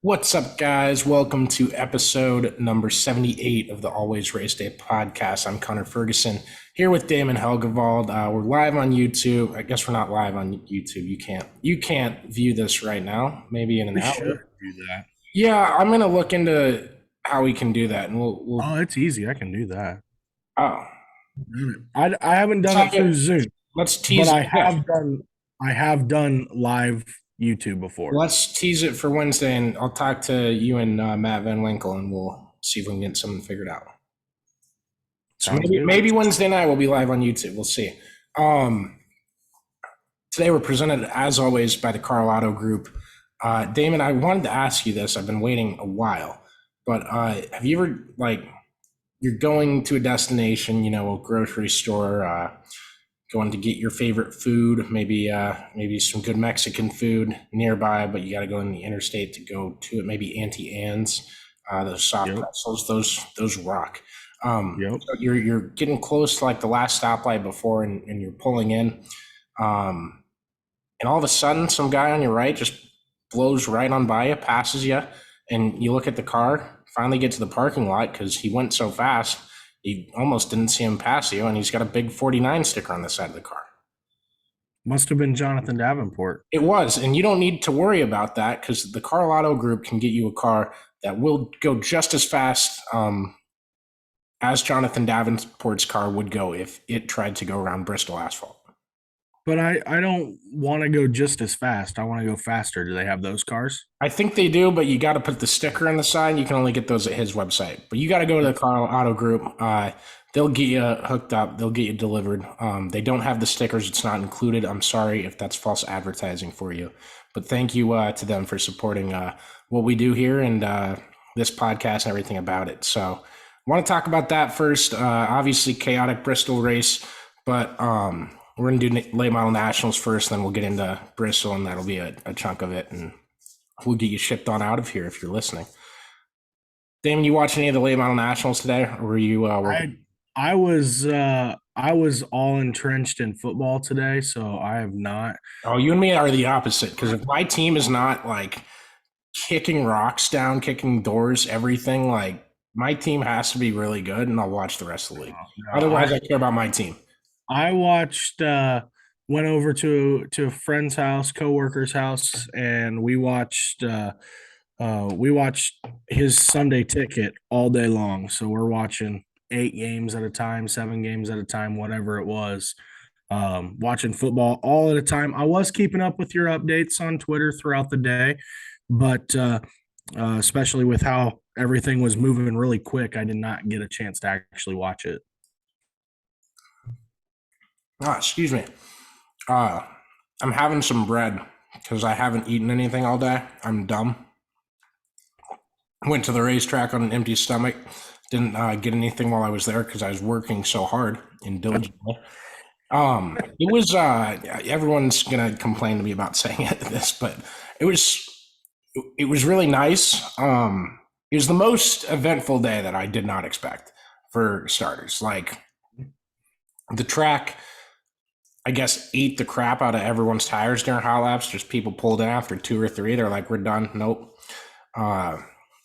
What's up, guys? Welcome to episode number 78 of the Always Race Day podcast. I'm Connor Ferguson here with Damon Helgevald. We're live on YouTube. I guess we're not live on YouTube. You can't view this right now. Maybe in an We hour. should do that. Yeah, I'm gonna look into how we can do that, and we'll. Oh, it's easy. I can do that. Oh, I haven't let's done it have through it. Zoom, Let's but tease it. Yeah, I have done live YouTube before. let's tease it for Wednesday, and I'll talk to you and Matt Van Winkle, and we'll see if we can get something figured out. So Sounds maybe good. maybe Wednesday night we'll be live on YouTube. We'll see. Um, Today we're presented as always by the Carl Auto Group. Damon, I wanted to ask you this. I've been waiting a while, but have you ever you're going to a destination, a grocery store, going to get your favorite food, maybe some good Mexican food nearby, but you got to go in the interstate to go to it. Maybe Auntie Anne's, those soft Yep. pretzels, those rock. Yep. So you're getting close to like the last stoplight before, and you're pulling in, um, and all of a sudden, some guy on your right just blows right on by you, passes you, and you look at the car. Finally, get to the parking lot because he went so fast, you almost didn't see him pass you, and he's got a big 49 sticker on the side of the car. Must have been Jonathan Davenport. It was, and you don't need to worry about that because the Carl Auto Group can get you a car that will go just as fast as Jonathan Davenport's car would go if it tried to go around Bristol asphalt. But I don't want to go just as fast. I want to go faster. Do they have those cars? I think they do, but you got to put the sticker on the side. You can only get those at his website. But you got to go to the Carl Auto Group. They'll get you hooked up. They'll get you delivered. They don't have the stickers. It's not included. I'm sorry if that's false advertising for you. But thank you to them for supporting what we do here and this podcast and everything about it. So I want to talk about that first. Obviously, chaotic Bristol race, but we're going to do late model nationals first. Then we'll get into Bristol, and that'll be a chunk of it. And we'll get you shipped on out of here if you're listening. Damon, you watch any of the late model nationals today, or were you working? I was all entrenched in football today, so I have not. Oh, you and me are the opposite. Because if my team is not like kicking rocks down, kicking doors, everything, like my team has to be really good, and I'll watch the rest of the league. No, Otherwise, I care about my team. I watched went over to a friend's house, coworker's house, and we watched his Sunday ticket all day long. So we're watching 8 games at a time, 7 games at a time, whatever it was. Watching football all at a time. I was keeping up with your updates on Twitter throughout the day, but especially with how everything was moving really quick, I did not get a chance to actually watch it. Excuse me. Uh, I'm having some bread because I haven't eaten anything all day. I'm dumb. Went to the racetrack on an empty stomach. Didn't get anything while I was there because I was working so hard and diligently. It was everyone's gonna complain to me about saying this, but it was it was really nice. It was the most eventful day that I did not expect for starters. Like the track, I guess, ate the crap out of everyone's tires during hot laps. Just people pulled in after two or three. They're like, "We're done." Nope. Uh,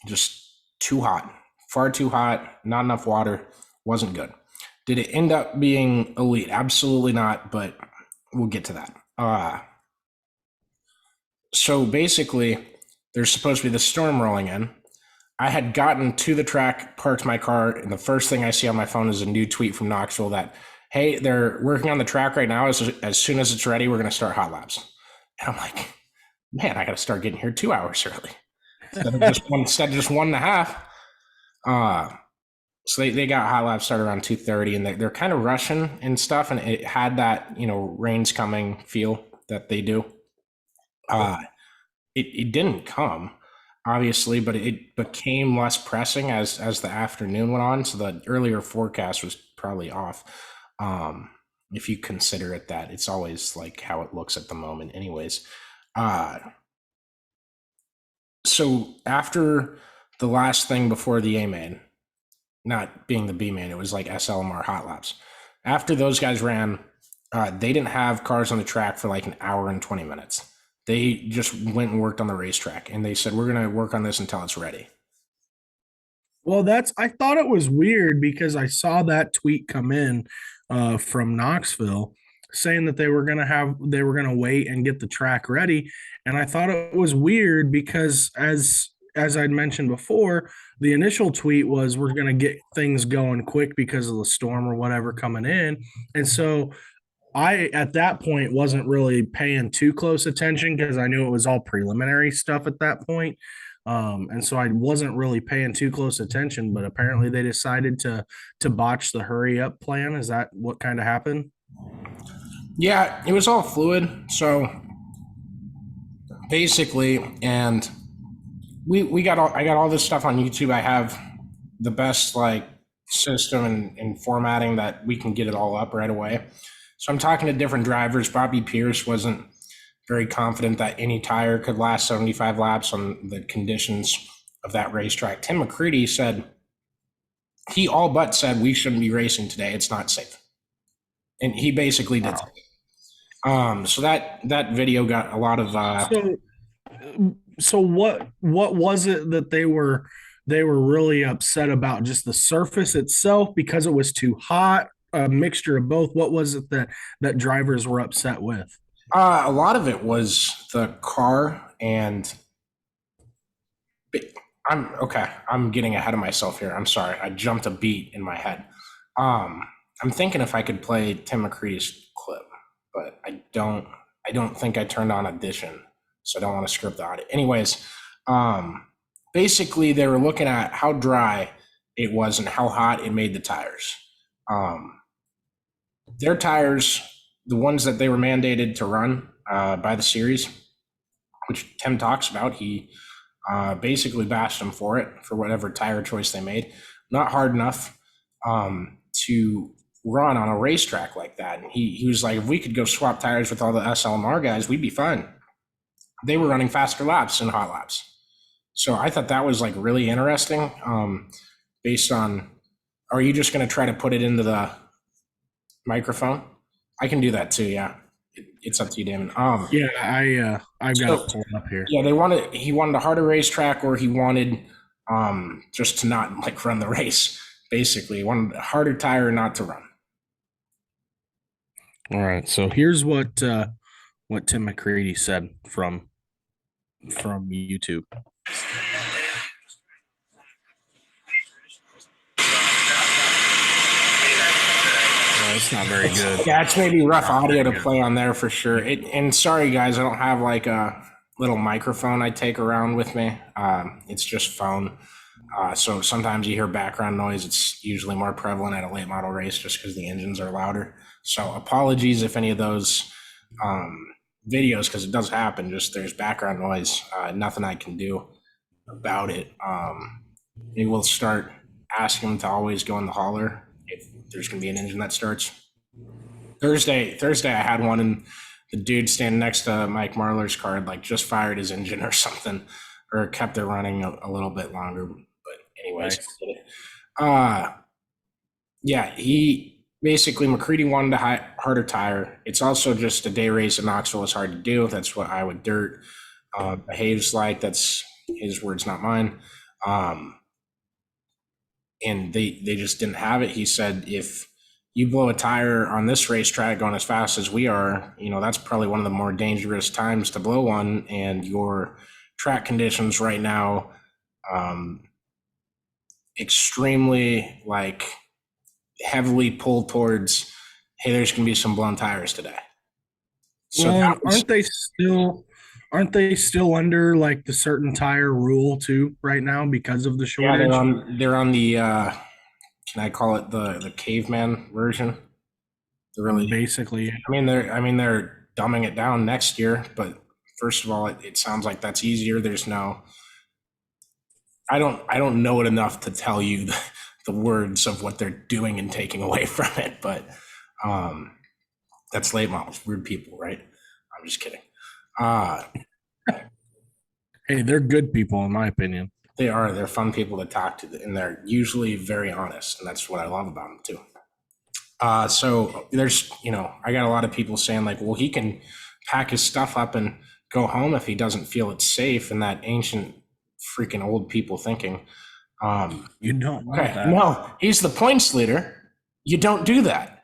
just too hot, far too hot. Not enough water. Wasn't good. Did it end up being elite? Absolutely not. But we'll get to that. So basically, there's supposed to be the storm rolling in. I had gotten to the track, parked my car, and the first thing I see on my phone is a new tweet from Knoxville that, hey, they're working on the track right now. As soon as it's ready, we're going to start hot laps. And I'm like, man, I got to start getting here 2 hours early instead of just 1.5. So they got hot laps started around 2:30, and they're kind of rushing and stuff, and it had that rain's coming feel that they do. Uh, it didn't come obviously, but it became less pressing as the afternoon went on. So the earlier forecast was probably off. If you consider it that, it's always like how it looks at the moment, anyways. Uh, so after the last thing before the A main, not being the B main, it was like SLMR hot laps. After those guys ran, they didn't have cars on the track for like an hour and 20 minutes. They just went and worked on the racetrack, and they said, we're going to work on this until it's ready. Well, I thought it was weird because I saw that tweet come in from Knoxville saying that they were going to wait and get the track ready. And I thought it was weird because as I'd mentioned before, the initial tweet was we're going to get things going quick because of the storm or whatever coming in. And so I, at that point, wasn't really paying too close attention because I knew it was all preliminary stuff at that point. And so I wasn't really paying too close attention, but apparently they decided to botch the hurry up plan. Is that what kind of happened? Yeah, it was all fluid. So basically, and I got all this stuff on YouTube. I have the best like system and formatting that we can get it all up right away. So I'm talking to different drivers. Bobby Pierce wasn't very confident that any tire could last 75 laps on the conditions of that racetrack. Tim McCready said, he all but said, we shouldn't be racing today. It's not safe. And he basically did. Wow. So that video got a lot of. So what was it that they were really upset about? Just the surface itself because it was too hot, a mixture of both? What was it that drivers were upset with? A lot of it was the car, and I'm getting ahead of myself here. I'm sorry. I jumped a beat in my head. I'm thinking if I could play Tim McCready's clip, but I don't think I turned on Audition, so I don't want to script the audio. Anyways, basically they were looking at how dry it was and how hot it made the tires. Their tires, the ones that they were mandated to run by the series, which Tim talks about, he basically bashed them for it, for whatever tire choice they made. Not hard enough to run on a racetrack like that. And he was like, if we could go swap tires with all the SLMR guys, we'd be fine. They were running faster laps than hot laps. So I thought that was like really interesting. Based on, are you just going to try to put it into the microphone? I can do that too. Yeah. It's up to you, Damon. Yeah, I've got it pulled up here. Yeah, he wanted a harder racetrack, or he wanted just to not like run the race. Basically, he wanted a harder tire not to run. All right. So here's what Tim McCready said from YouTube. It's not very good. Yeah, it's maybe rough audio to play on there for sure. And sorry, guys, I don't have like a little microphone I take around with me. It's just phone. So sometimes you hear background noise. It's usually more prevalent at a late model race just because the engines are louder. So apologies if any of those videos, because it does happen, just there's background noise. Nothing I can do about it. Maybe we'll start asking them to always go in the hauler if there's going to be an engine that starts. Thursday I had one, and the dude standing next to Mike Marlar's car had like just fired his engine or something, or kept it running a little bit longer. But anyways, nice. Yeah, he basically, McCready wanted a harder tire. It's also just a day race in Knoxville is hard to do. That's what Iowa Dirt behaves like. That's his words, not mine. And they just didn't have it. He said, if you blow a tire on this racetrack going as fast as we are, that's probably one of the more dangerous times to blow one. And your track conditions right now, extremely like heavily pulled towards, hey, there's going to be some blown tires today. So aren't they still under like the certain tire rule too right now because of the shortage? Yeah, they're on the can I call it the caveman version? They're really basically. I mean they're dumbing it down next year, but first of all, it sounds like that's easier. There's no. I don't know it enough to tell you the words of what they're doing and taking away from it, but that's late models, weird people, right? I'm just kidding. Hey, they're good people in my opinion. They are. They're fun people to talk to, and they're usually very honest, and that's what I love about them too. So there's, I got a lot of people saying like, well, he can pack his stuff up and go home if he doesn't feel it's safe, and that ancient freaking old people thinking. You don't want Okay, that. no, he's the points leader. You don't do that.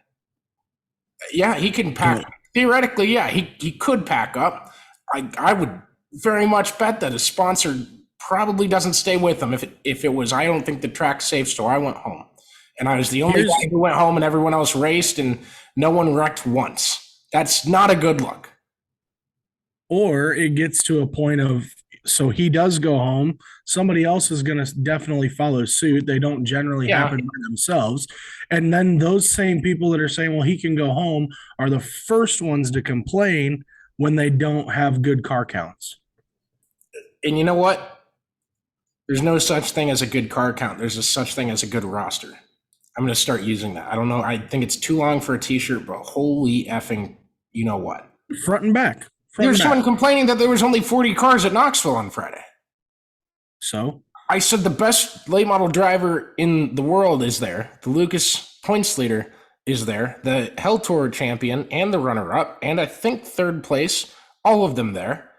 Yeah, he can pack. Theoretically, yeah, he could pack up. I would very much bet that his sponsor probably doesn't stay with him if it was, I don't think the track's safe, so I went home. And I was the only guy who went home and everyone else raced and no one wrecked once. That's not a good look. Or it gets to a point of, so he does go home. Somebody else is going to definitely follow suit. They don't generally happen by themselves. And then those same people that are saying, well, he can go home are the first ones to complain when they don't have good car counts. And you know what? There's no such thing as a good car count. There's a such thing as a good roster. I'm going to start using that. I don't know. I think it's too long for a t-shirt, but holy effing, you know what? Front and back. There's someone complaining that there was only 40 cars at Knoxville on Friday. So? I said the best late model driver in the world is there. The Lucas points leader is there. The Hell Tour champion and the runner-up, and I think third place, all of them there.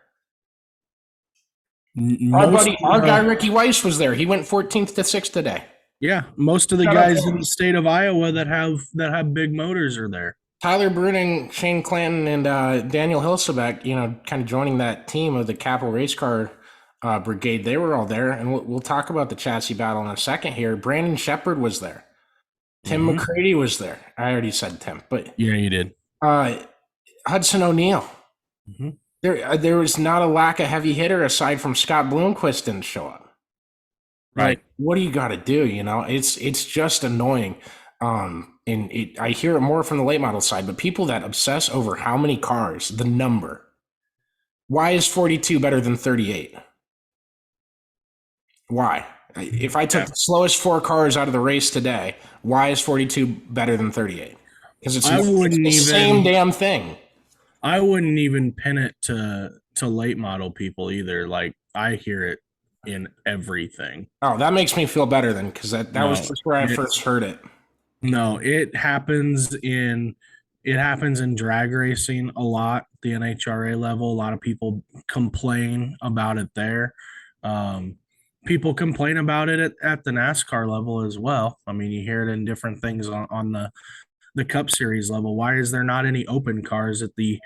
Our guy Ricky Weiss was there. He went 14th to 6th today. Yeah, most of the guys in the state of Iowa that have big motors are there. Tyler Bruning, Shane Clanton, and Daniel Hilsebeck, kind of joining that team of the Capital Race Car Brigade. They were all there, and we'll talk about the chassis battle in a second here. Brandon Shepard was there. Tim McCready was there. I already said Tim, but yeah, you did. Hudson O'Neill. There was not a lack of heavy hitter aside from Scott Bloomquist didn't show up. Right. Like, what do you got to do? It's just annoying. I hear it more from the late model side, but people that obsess over how many cars, the number. Why is 42 better than 38? Why? If I took the slowest 4 cars out of the race today, why is 42 better than 38? Because it's the same damn thing. I wouldn't even pin it to late model people either. Like, I hear it in everything. Oh, that makes me feel better then, because that was just where I first heard it. No, it happens in drag racing a lot, the NHRA level. A lot of people complain about it there. People complain about it at the NASCAR level as well. I mean, you hear it in different things on the Cup Series level. Why is there not any open cars at the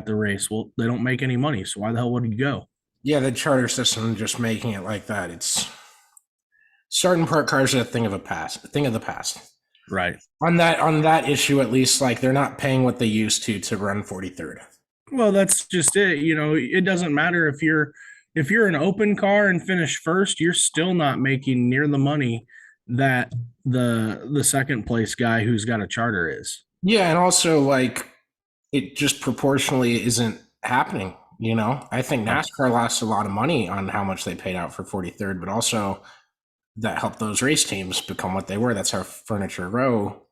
race? Well, they don't make any money, so why the hell would you go? Yeah, the charter system just making it like that. It's starting park cars are a thing of the past. Right. On that issue, at least, like, they're not paying what they used to run 43rd. Well, that's just it. It doesn't matter if you're an open car and finish first, you're still not making near the money that the second place guy who's got a charter is. Yeah, and also, like, it just proportionally isn't happening. I think NASCAR lost a lot of money on how much they paid out for 43rd, but also that helped those race teams become what they were. That's how Furniture Row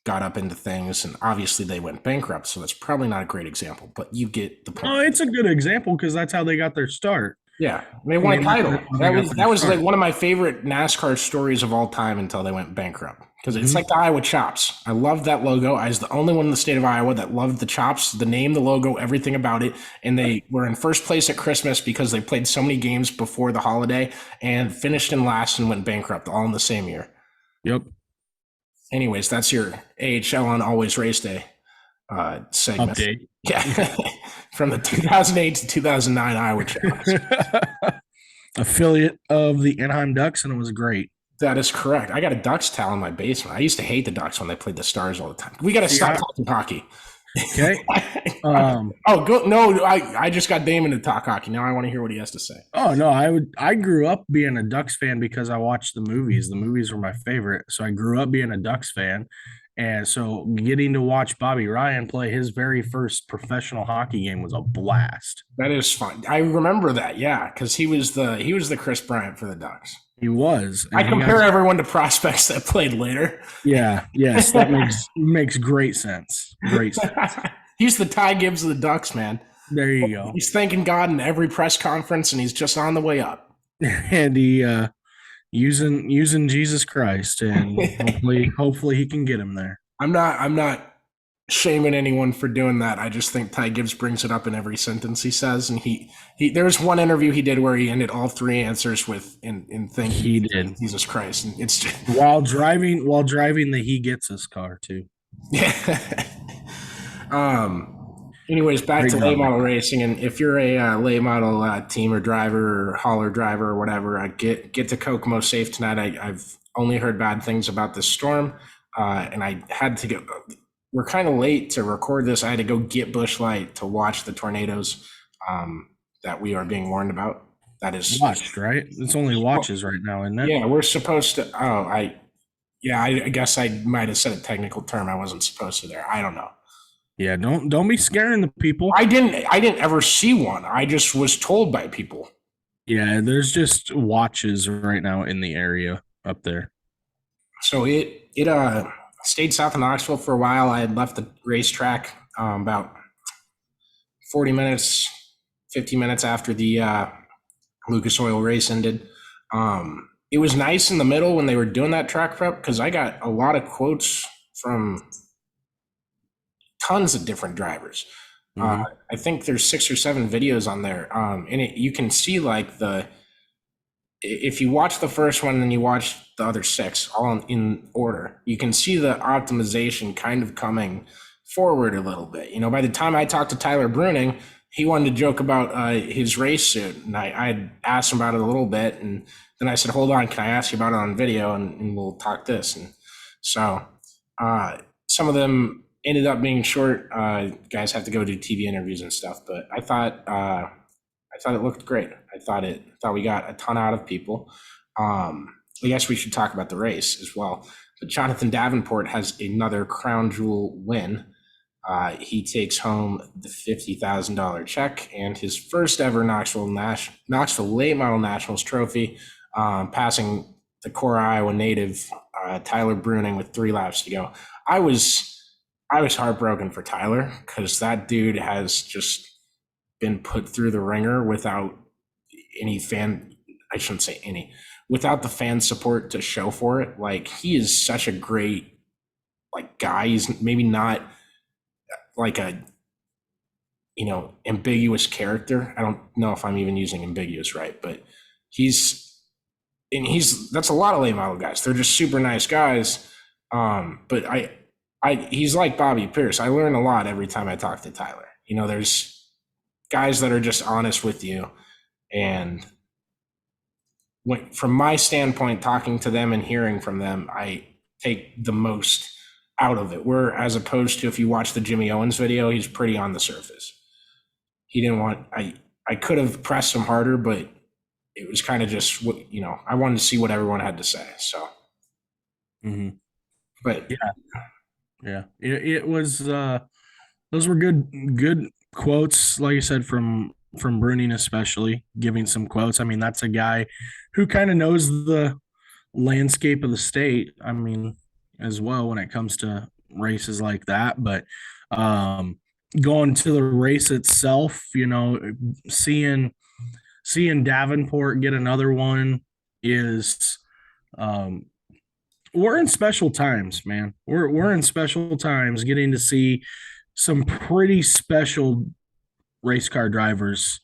got up into things, and obviously they went bankrupt, so that's probably not a great example, but you get the point. Oh, it's a good example because that's how they got their start. Yeah, they won a title. That was like one of my favorite NASCAR stories of all time until they went bankrupt, because it's like the Iowa Chops. I loved that logo. I was the only one in the state of Iowa that loved the Chops, the name, the logo, everything about it. And they were in first place at Christmas because they played so many games before the holiday and finished in last and went bankrupt all in the same year. Yep. Anyways, that's your AHL on Always Race Day segment. Update. Yeah. From the 2008 to 2009 Iowa Chops. Affiliate of the Anaheim Ducks, and it was great. That is correct. I got a Ducks towel in my basement. I used to hate the Ducks when they played the Stars all the time. We got to stop talking hockey. Okay. I just got Damon to talk hockey. Now I want to hear what he has to say. Oh no, I grew up being a Ducks fan because I watched the movies. The movies were my favorite. So I grew up being a Ducks fan. And so getting to watch Bobby Ryan play his very first professional hockey game was a blast. That is fun. I remember that, yeah, because he was the Chris Bryant for the Ducks. He was. I compare everyone to prospects that played later. Yeah, yes, that makes great sense. Great sense. He's the Ty Gibbs of the Ducks, man. There you go. He's thanking God in every press conference, and he's just on the way up. And he using Jesus Christ, and hopefully he can get him there. I'm not shaming anyone for doing that. I just think Ty Gibbs brings it up in every sentence he says, and he there was one interview he did where he ended all three answers with in thank He you, did. Jesus Christ, and it's just, While driving the He Gets Us car too. yeah. Anyways, back Great to job, late model man. racing, and if you're a late model team or driver or hauler driver or whatever, get to Kokomo safe tonight. I've only heard bad things about this storm, and I had to go. We're kind of late to record this. I had to go get Busch Light to watch the tornadoes that we are being warned about. That is Watched, right? It's only watches right now, isn't it? yeah, we're supposed to. I guess I might have said a technical term I wasn't supposed to there. I don't know. Yeah, don't be scaring the people. I didn't ever see one. I just was told by people. Yeah, there's just watches right now in the area up there. So it stayed south of Knoxville for a while. I had left the racetrack about 40 minutes, 50 minutes after the Lucas Oil race ended. It was nice in the middle when they were doing that track prep because I got a lot of quotes from tons of different drivers. I think there's 6 or 7 videos on there, and you can see like if you watch the first one and you watch the other 6 all in order, you can see the optimization kind of coming forward a little bit. You know, by the time I talked to Tyler Bruning, he wanted to joke about his race suit, and I had asked him about it a little bit, and then I said, "Hold on, can I ask you about it on video, and we'll talk this." And so some of them ended up being short. Guys have to go do TV interviews and stuff, but I thought it looked great. I thought we got a ton out of people. I guess we should talk about the race as well. But Jonathan Davenport has another crown jewel win. He takes home the $50,000 check and his first ever Knoxville Late Model Nationals trophy, passing the core Iowa native Tyler Bruning with 3 laps to go. I was heartbroken for Tyler because that dude has just been put through the ringer without any I shouldn't say any, without the fan support to show for it. Like, he is such a great guy. He's maybe not like a ambiguous character. I don't know if I'm even using ambiguous right, but that's a lot of late model guys. They're just super nice guys. But he's like Bobby Pierce. I learn a lot every time I talk to Tyler. You know, there's guys that are just honest with you, and from my standpoint, talking to them and hearing from them, I take the most out of it. Where as opposed to if you watch the Jimmy Owens video, he's pretty on the surface. He didn't want I could have pressed him harder, but it was kind of just I wanted to see what everyone had to say. So, but yeah, it was. Those were good quotes, like you said, from Bruning, especially giving some quotes. I mean, that's a guy who kind of knows the landscape of the state. I mean, as well when it comes to races like that. But going to the race itself, seeing Davenport get another one is we're in special times, man. We're in special times getting to see some pretty special race car drivers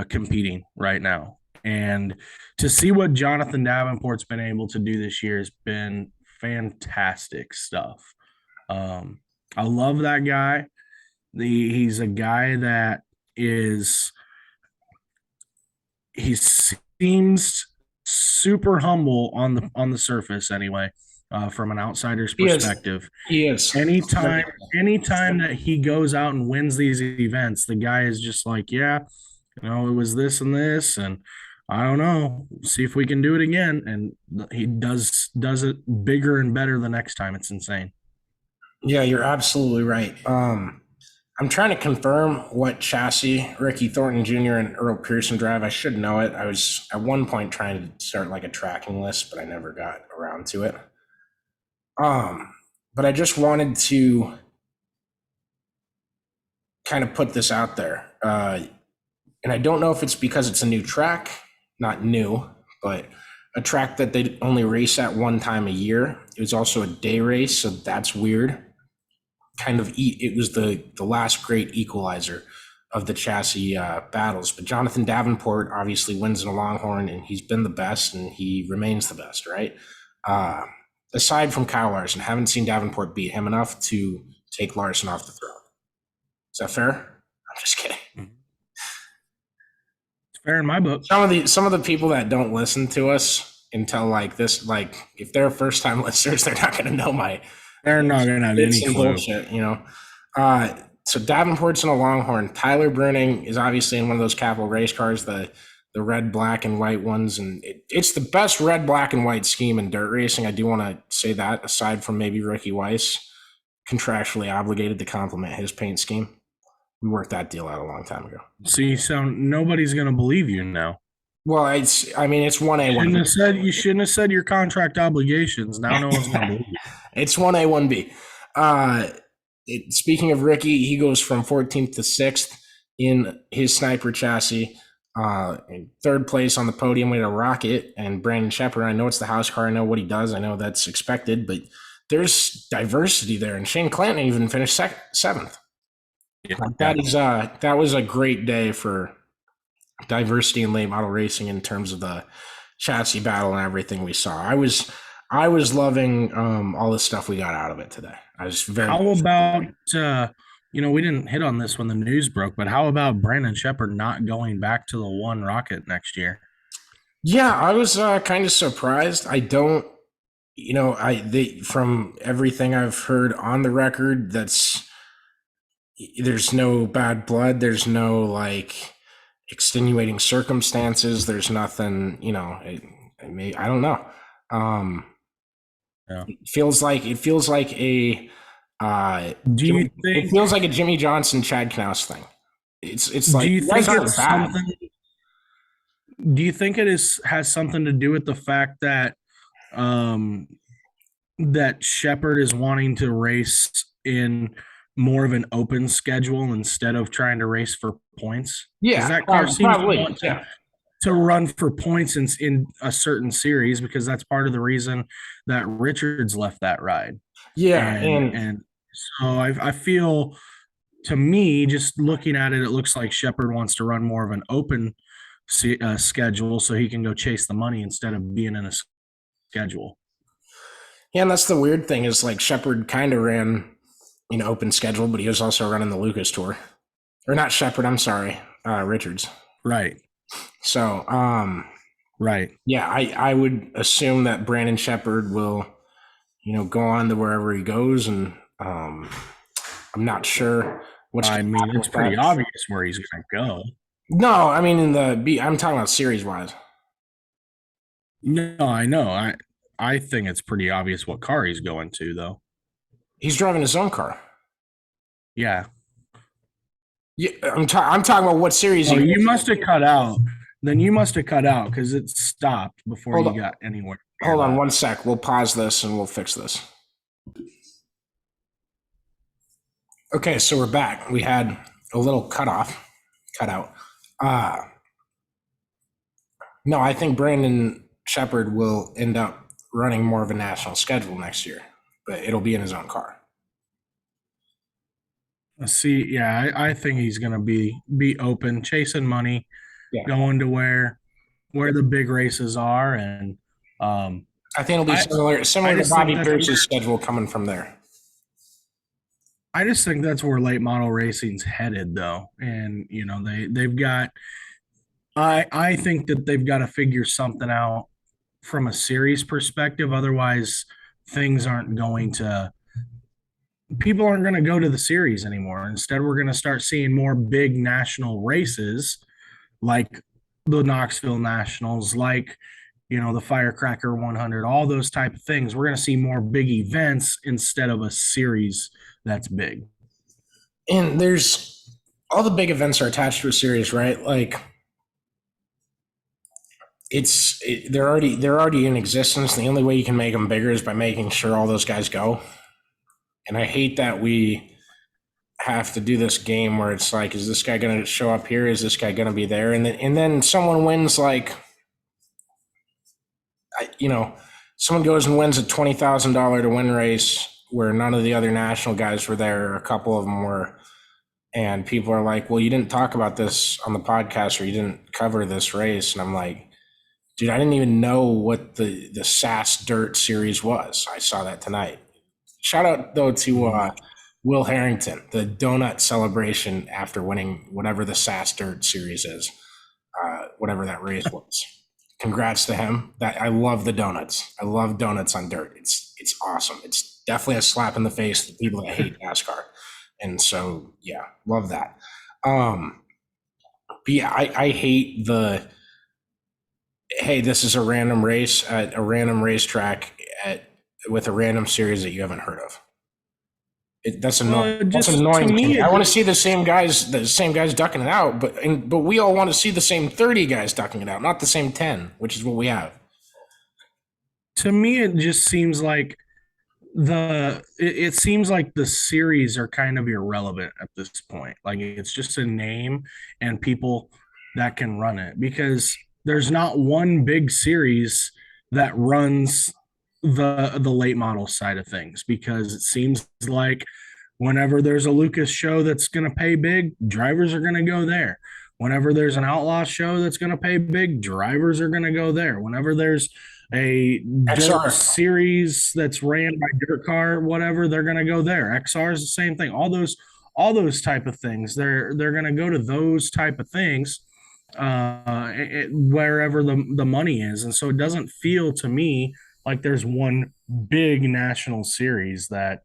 competing right now. And to see what Jonathan Davenport's been able to do this year has been fantastic stuff. I love that guy. He's a guy that he seems super humble on the surface anyway, from an outsider's perspective. he is. Anytime that he goes out and wins these events, the guy is just like, yeah, it was this and this, and I don't know, see if we can do it again. And he does it bigger and better the next time. It's insane. Yeah, you're absolutely right. I'm trying to confirm what chassis Ricky Thornton Jr. and Earl Pearson drive. I should know it. I was at one point trying to start like a tracking list, but I never got around to it. But I just wanted to kind of put this out there. And I don't know if it's because it's a new track, not new, but a track that they only race at one time a year. It was also a day race, so that's weird. kind of it was the last great equalizer of the chassis battles. But Jonathan Davenport obviously wins in a Longhorn, and he's been the best, and he remains the best, right? Aside from Kyle Larson, haven't seen Davenport beat him enough to take Larson off the throne. Is that fair? I'm just kidding. It's fair in my book. Some of the people that don't listen to us until like this, like if they're first time listeners, they're not going to know my. They're not going to have any clue. Bullshit, you know. So Davenport's in a Longhorn. Tyler Bruning is obviously in one of those capital race cars, the red, black, and white ones, and it's the best red, black, and white scheme in dirt racing. I do want to say that, aside from maybe Ricky Weiss, contractually obligated to compliment his paint scheme. We worked that deal out a long time ago. See, so nobody's going to believe you now. Well, it's 1A, you shouldn't have said your contract obligations. Now no one's going to believe you. It's 1A, 1B. Speaking of Ricky, he goes from 14th to 6th in his sniper chassis. In third place on the podium with a Rocket and Brandon Shepard. I know it's the house car. I know what he does. I know that's expected, but there's diversity there. And Shane Clanton even finished 7th. Yeah. That was a great day for diversity in late model racing in terms of the chassis battle and everything we saw. I was loving all the stuff we got out of it today. I was very. How about we didn't hit on this when the news broke, but how about Brandon Shepard not going back to the one Rocket next year? Yeah, I was kind of surprised. I don't, from everything I've heard on the record, there's no bad blood. There's no like extenuating circumstances. There's nothing, I don't know. Yeah. It feels like a. It feels like a Jimmy Johnson, Chad Knaus thing. It's like. Do you think it's something? Do you think it has something to do with the fact that that Shepard is wanting to race in more of an open schedule instead of trying to race for points? Yeah, that car seems probably. To want to run for points in a certain series, because that's part of the reason that Richards left that ride. Yeah, and so I feel, to me, just looking at it, it looks like Shepard wants to run more of an open schedule so he can go chase the money instead of being in a schedule. Yeah, and that's the weird thing is like Shepard kind of ran an open schedule, but he was also running the Lucas Tour. Or not Shepard, I'm sorry, Richards. Right. So, right. Yeah, I would assume that Brandon Shepard will, go on to wherever he goes, and I'm not sure what's. I mean, it's pretty obvious where he's going to go. No, I mean I'm talking about series wise. No, I know. I think it's pretty obvious what car he's going to, though. He's driving his own car. Yeah. Yeah, I'm talking about what series. You must have cut out. Then you must have cut out because it stopped before you got anywhere. Hold on 1 sec. We'll pause this and we'll fix this. Okay, so we're back. We had a little cut out. No, I think Brandon Shepard will end up running more of a national schedule next year, but it'll be in his own car. See, yeah, I think he's going to be open, chasing money, going to where the big races are, and I think it'll be similar to Bobby Pierce's schedule coming from there. I just think that's where late model racing's headed, though, and they've got. I think that they've got to figure something out from a series perspective. Otherwise, things aren't going to. People aren't going to go to the series anymore. Instead, we're going to start seeing more big national races like the Knoxville Nationals, like, the Firecracker 100, all those type of things. We're going to see more big events instead of a series that's big. And there's all the big events are attached to a series, right? Like they're already in existence. The only way you can make them bigger is by making sure all those guys go. And I hate that we have to do this game where it's like, is this guy going to show up here? Is this guy going to be there? And then someone wins, like, someone goes and wins a $20,000 to win race where none of the other national guys were there. A couple of them were. And people are like, well, you didn't talk about this on the podcast or you didn't cover this race. And I'm like, dude, I didn't even know what the SAS Dirt series was. I saw that tonight. Shout out, though, to Will Harrington, the donut celebration after winning whatever the SAS Dirt series is, whatever that race was. Congrats to him. That I love the donuts. I love donuts on dirt. It's awesome. It's definitely a slap in the face to people that hate NASCAR. And so, yeah, love that. But yeah, I hate the, hey, this is a random race at a random racetrack with a random series that you haven't heard of. That's annoying. That's annoying to me. I want to see the same guys ducking it out, but we all want to see the same 30 guys ducking it out, not the same 10, which is what we have. To me, it just seems like it seems like the series are kind of irrelevant at this point. Like it's just a name and people that can run it, because there's not one big series that runs the late model side of things, because it seems like whenever there's a Lucas show that's going to pay big, drivers are going to go there. Whenever there's an outlaw show that's going to pay big, drivers are going to go there. Whenever there's a dirt series that's ran by dirt car, whatever, they're going to go there. XR is the same thing. All those type of things, they're going to go to those type of things wherever the money is. And so it doesn't feel to me like there's one big national series that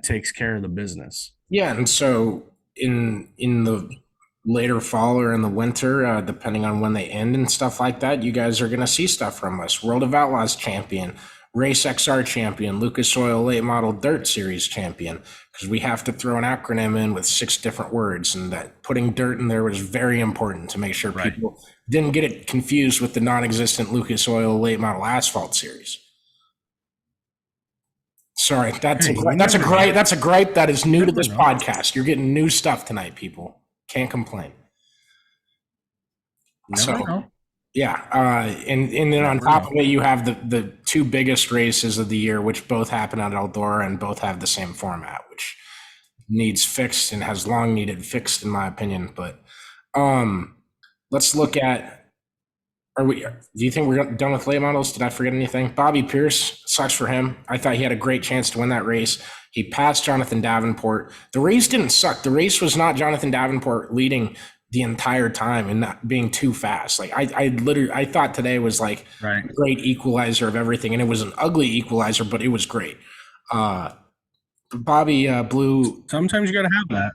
takes care of the business. Yeah, and so in the later fall or in the winter, depending on when they end and stuff like that, you guys are going to see stuff from us. World of Outlaws champion, Race XR champion, Lucas Oil Late Model Dirt Series champion, because we have to throw an acronym in with 6 different words, and that putting dirt in there was very important to make sure people didn't get it confused with the non-existent Lucas Oil Late Model Asphalt Series. Sorry, that's a gripe that is new to this podcast. You're getting new stuff tonight, people. Can't complain. Yeah, and then on top of it, you have the 2 biggest races of the year, which both happen at Eldora and both have the same format, which needs fixed and has long needed fixed, in my opinion. But let's look at. Do you think we're done with late models? Did I forget anything? Bobby Pierce, sucks for him. I thought he had a great chance to win that race. He passed Jonathan Davenport. The race didn't suck. The race was not Jonathan Davenport leading the entire time and not being too fast. Like I thought today was like a great equalizer of everything, and it was an ugly equalizer, but it was great. Bobby blew. Sometimes you got to have that.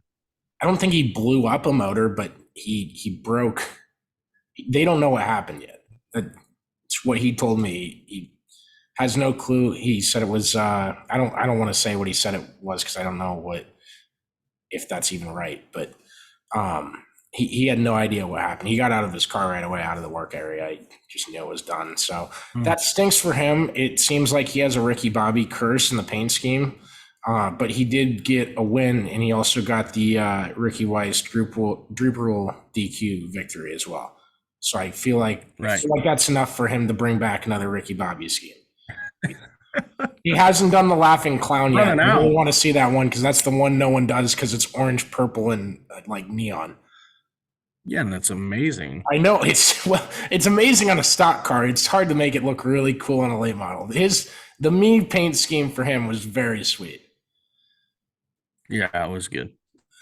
I don't think he blew up a motor, but he broke. They don't know what happened yet. That's what he told me. He has no clue. He said it was. I don't want to say what he said it was, because I don't know if that's even right. But he had no idea what happened. He got out of his car right away, out of the work area. I just knew it was done. So that stinks for him. It seems like he has a Ricky Bobby curse in the paint scheme. But he did get a win, and he also got the Ricky Weiss Droop Rule DQ victory as well. So I feel like that's enough for him to bring back another Ricky Bobby scheme. He hasn't done the laughing clown yet. I really want to see that one, because that's the one no one does, because it's orange, purple, and like neon. Yeah, and that's amazing. I know it's amazing on a stock car. It's hard to make it look really cool on a late model. The me paint scheme for him was very sweet. Yeah, it was good.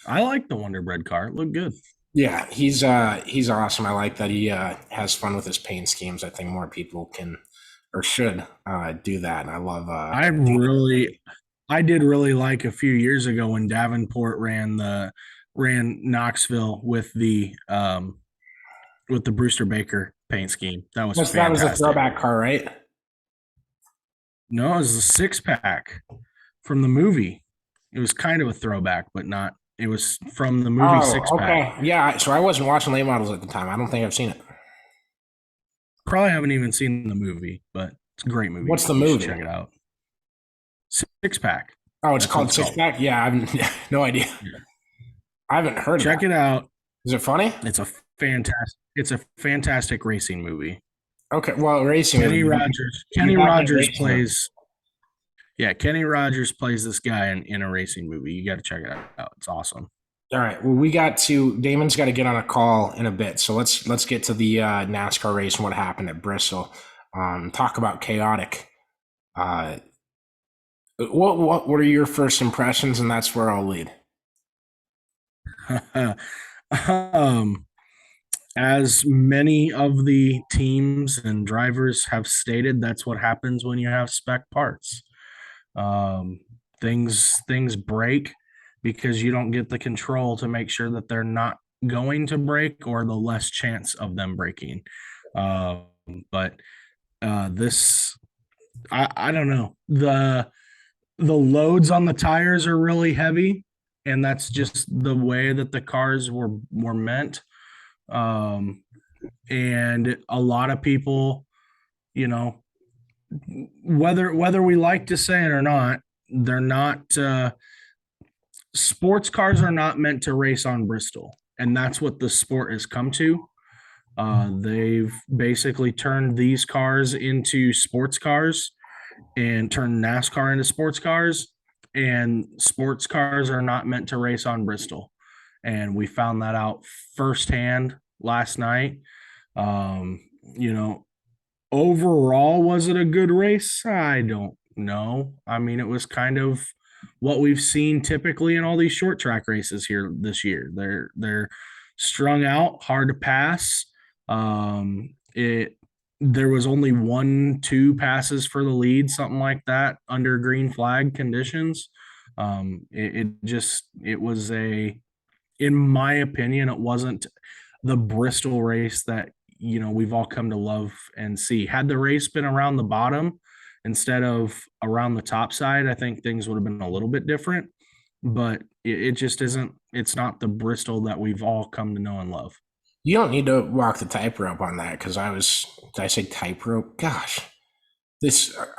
I like the Wonder Bread car. It looked good. Yeah, he's awesome. I like that he has fun with his paint schemes. I think more people can or should do that. And I love. I did really like a few years ago when Davenport ran Knoxville with the Brewster Baker paint scheme. That was fantastic. That was a throwback car, right? No, it was a 6-pack from the movie. It was kind of a throwback, but not. It was from the movie 6-pack. Okay. Yeah, so I wasn't watching late models at the time. I don't think I've seen it. Probably haven't even seen the movie, but it's a great movie. What's the movie? Check it out. 6-pack. Oh, it's called 6-pack? Yeah, I have no idea. Yeah. I haven't heard of it. Check it out. Is it funny? It's a fantastic racing movie. Okay, well, racing. Kenny Rogers plays. Yeah, Kenny Rogers plays this guy in a racing movie. You got to check it out. It's awesome. All right. Well, Damon's got to get on a call in a bit. So let's get to the NASCAR race and what happened at Bristol. Talk about chaotic. Uh, what are your first impressions? And that's where I'll lead. um, as many of the teams and drivers have stated, that's what happens when you have spec parts. Um, things break because you don't get the control to make sure that they're not going to break or the less chance of them breaking. But this, I don't know. The loads on the tires are really heavy, and that's just the way that the cars were meant. And a lot of people, you know, whether we like to say it or not, they're not sports cars are not meant to race on Bristol, and that's what the sport has come to. They've basically turned these cars into sports cars and turned NASCAR into sports cars, and sports cars are not meant to race on Bristol. And we found that out firsthand last night. Um, you know, overall, was it a good race? I don't know. I mean, it was kind of what we've seen typically in all these short track races here this year. They're strung out, hard to pass. It There was only 1-2 passes for the lead, something like that, under green flag conditions. It was in my opinion, it wasn't the Bristol race that we've all come to love and see. Had the race been around the bottom instead of around the top side, I think things would have been a little bit different. But it just isn't. It's not the Bristol that we've all come to know and love. You don't need to walk the tightrope on that because did I say tightrope? Gosh,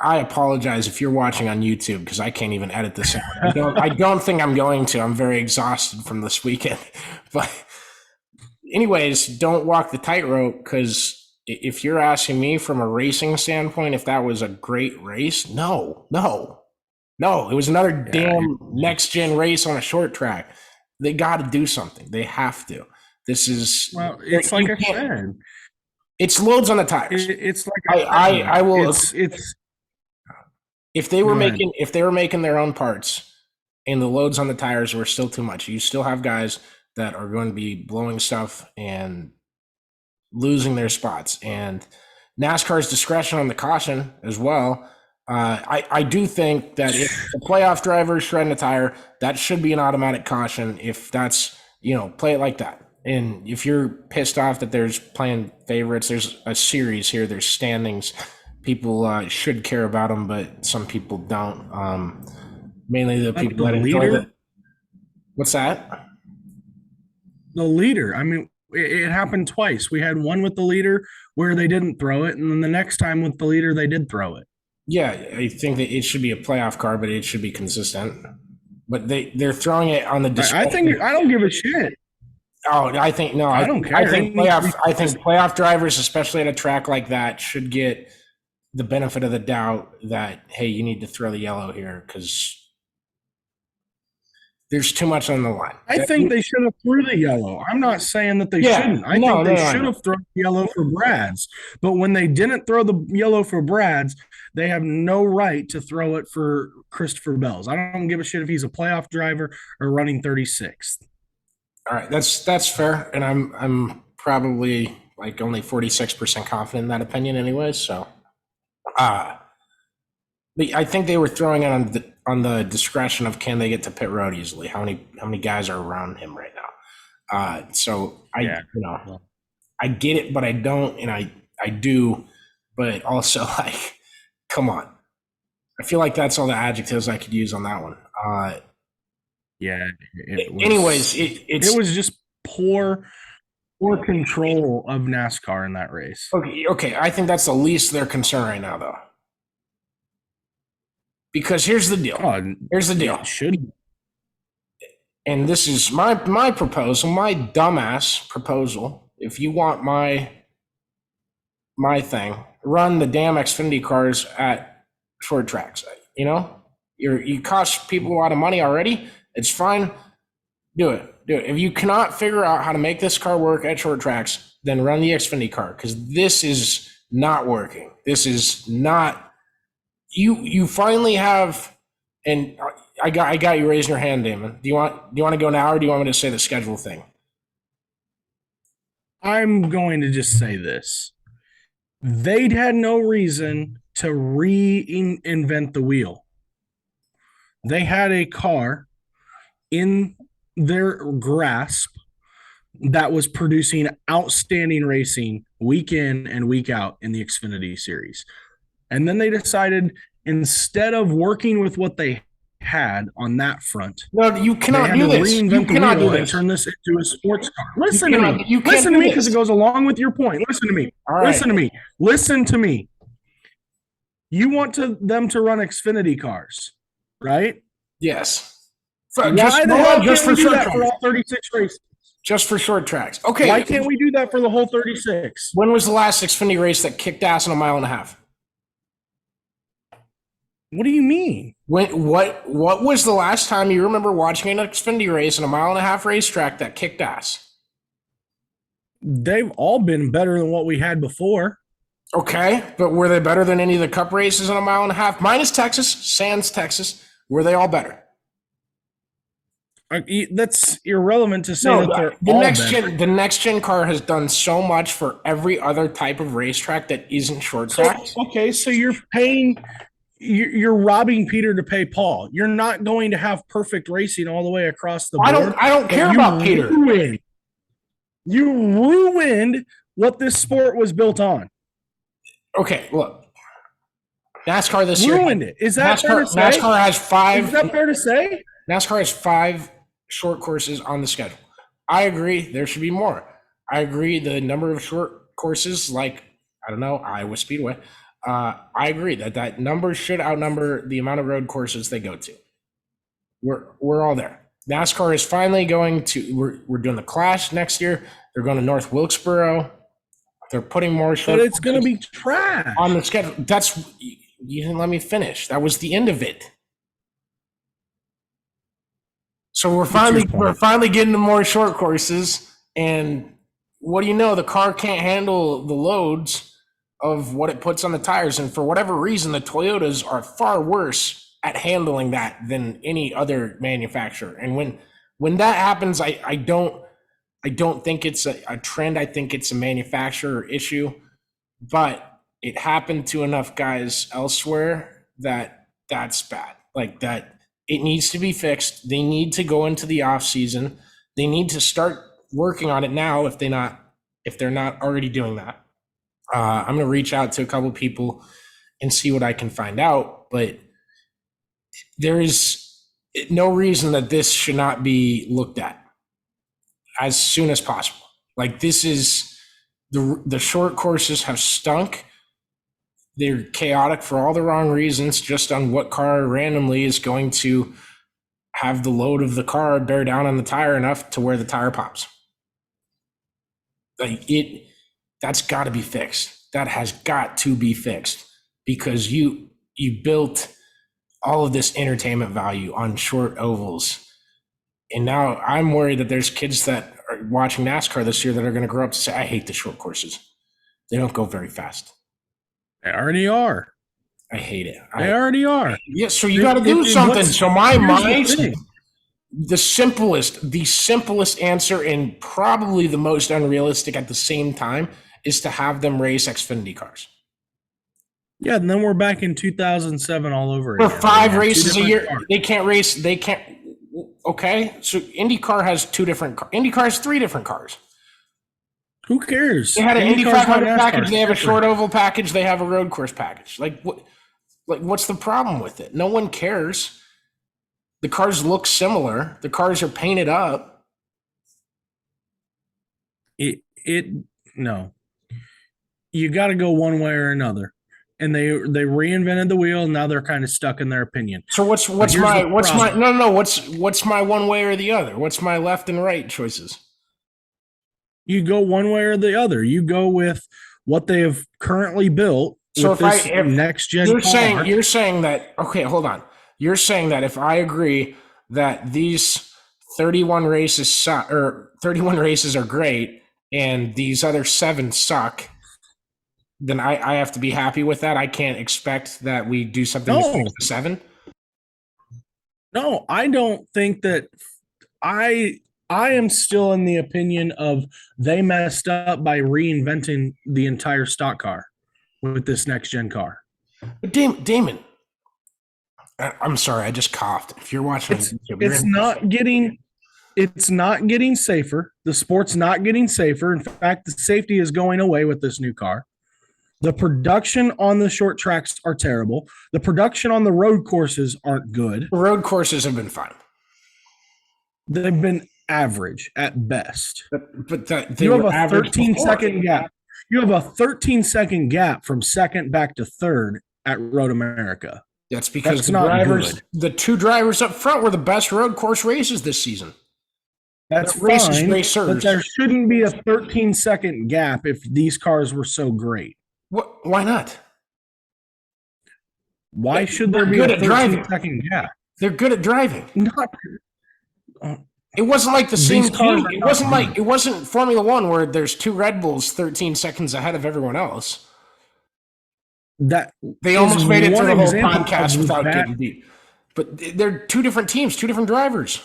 I apologize if you're watching on YouTube because I can't even edit this out. I don't think I'm going to. I'm very exhausted from this weekend. But anyways, don't walk the tightrope because if you're asking me from a racing standpoint, if that was a great race, no, it was another damn NextGen race on a short track. They got to do something. They have to. This is it's like I said. It's loads on the tires. It's like I will. It's if they were making their own parts, and the loads on the tires were still too much, you still have guys that are going to be blowing stuff and losing their spots. And NASCAR's discretion on the caution as well. I do think that if the playoff driver is shredding a tire, that should be an automatic caution. If that's play it like that. And if you're pissed off that there's playing favorites, there's a series here. There's standings. People should care about them, but some people don't. Mainly the people that enjoy it. What's that? The leader. I mean, it happened twice. We had one with the leader where they didn't throw it, and then the next time with the leader, they did throw it. Yeah, I think that it should be a playoff car, but it should be consistent. But they're throwing it on the display. I don't give a shit. Oh, I think no. I don't care. I think playoff drivers, especially at a track like that, should get the benefit of the doubt that, hey, you need to throw the yellow here because there's too much on the line. I think they should have threw the yellow. I'm not saying that they shouldn't. I think they should have thrown the yellow for Brad's. But when they didn't throw the yellow for Brad's, they have no right to throw it for Christopher Bell's. I don't give a shit if he's a playoff driver or running 36th. All right, that's fair, and I'm probably like only 46% confident in that opinion, anyways. So, but I think they were throwing it on the discretion of can they get to pit road easily? How many guys are around him right now? So I get it, but I don't, and I do, but also like, come on. I feel like that's all the adjectives I could use on that one. It was just poor control of NASCAR in that race. Okay. I think that's the least of their concern right now, though. Because here's the deal. It should. And this is my proposal, my dumbass proposal. If you want my thing, run the damn Xfinity cars at short tracks. You cost people a lot of money already. It's fine. Do it. If you cannot figure out how to make this car work at short tracks, then run the Xfinity car, because this is not working. This is not. You finally have, and I got you raising your hand, Damon. Do you want to go now, or do you want me to say the schedule thing? I'm going to just say this. They'd had no reason to reinvent the wheel. They had a car in their grasp that was producing outstanding racing week in and week out in the Xfinity series. And then they decided, instead of working with what they had on that front, no, you cannot do this. You cannot do this and turn this into a sports car. Listen to me. Listen to me, because it goes along with your point. Listen to me. All right. Listen to me. You want them to run Xfinity cars, right? Yes. Just for short tracks. For all 36 races. Just for short tracks. Okay. Why can't we do that for the whole 36? When was the last Xfinity race that kicked ass in a mile and a half? What do you mean? What was the last time you remember watching an Xfinity race in a mile and a half racetrack that kicked ass? They've all been better than what we had before. Okay, but were they better than any of the Cup races in a mile and a half? Minus Texas, sans Texas. Were they all better? That's irrelevant to say that they're all better. The NextGen car has done so much for every other type of racetrack that isn't short track. Okay, so you're robbing Peter to pay Paul. You're not going to have perfect racing all the way across the board. I don't care about Peter. You ruined what this sport was built on. Okay, look. NASCAR this year ruined it. Is that fair to say? NASCAR has 5. Is that fair to say? NASCAR has 5 short courses on the schedule. I agree there should be more. I agree the number of short courses, like, I don't know, Iowa Speedway, I agree that number should outnumber the amount of road courses they go to. We're all there. NASCAR is finally going to, we're doing the Clash next year. They're going to North Wilkesboro. They're putting more short. But it's going to be trash on the schedule. You didn't let me finish. That was the end of it. So we're finally getting to more short courses, and what do you know? The car can't handle the loads of what it puts on the tires, and for whatever reason, the Toyotas are far worse at handling that than any other manufacturer. And when that happens, I don't think it's a trend. I think it's a manufacturer issue, but it happened to enough guys elsewhere that's bad. Like that, it needs to be fixed. They need to go into the off season. They need to start working on it now if they're not already doing that. I'm going to reach out to a couple people and see what I can find out, but there is no reason that this should not be looked at as soon as possible. Like, this is the short courses have stunk. They're chaotic for all the wrong reasons, just on what car randomly is going to have the load of the car bear down on the tire enough to where the tire pops. Like, that's got to be fixed. That has got to be fixed, because you built all of this entertainment value on short ovals. And now I'm worried that there's kids that are watching NASCAR this year that are going to grow up to say, I hate the short courses. They don't go very fast. They already are. I hate it. They already are. Yeah, so you got to do something. So my mind, the simplest answer, and probably the most unrealistic at the same time, is to have them race Xfinity cars. Yeah, and then we're back in 2007 all over again. For 5 races a year, cars. They can't race. They can't. Okay, so IndyCar has 2 different cars. IndyCar has 3 different cars. Who cares? They had an Indy 500 package. They have a short oval package. They have a road course package. Like, what? Like, what's the problem with it? No one cares. The cars look similar. The cars are painted up. No. You got to go one way or another. And they reinvented the wheel, and now they're kind of stuck in their opinion. So what's my one way or the other? What's my left and right choices? You go one way or the other. You go with what they have currently built. So if NextGen you're saying that, okay, hold on. You're saying that if I agree that these 31 races suck, or 31 races are great, and these other 7 suck, then I have to be happy with that. I can't expect that we do something to fix the 7. No, I don't think that. I am still in the opinion of they messed up by reinventing the entire stock car with this next gen car. But Damon, I'm sorry, I just coughed. If you're watching on YouTube, it's not getting safer. The sport's not getting safer. In fact, the safety is going away with this new car. The production on the short tracks are terrible. The production on the road courses aren't good. Road courses have been fine. They've been average at best. But you have a 13-second gap. You have a 13-second gap from second back to third at Road America. That's because the 2 drivers up front were the best road course races this season. That's fine, but there shouldn't be a 13-second gap if these cars were so great. Why not? Why should there be a 13-second gap? They're good at driving. It wasn't like the same team. It wasn't Formula One where there's 2 Red Bulls 13 seconds ahead of everyone else. That they almost made it through the whole podcast without getting beat. But they're 2 different teams, 2 different drivers.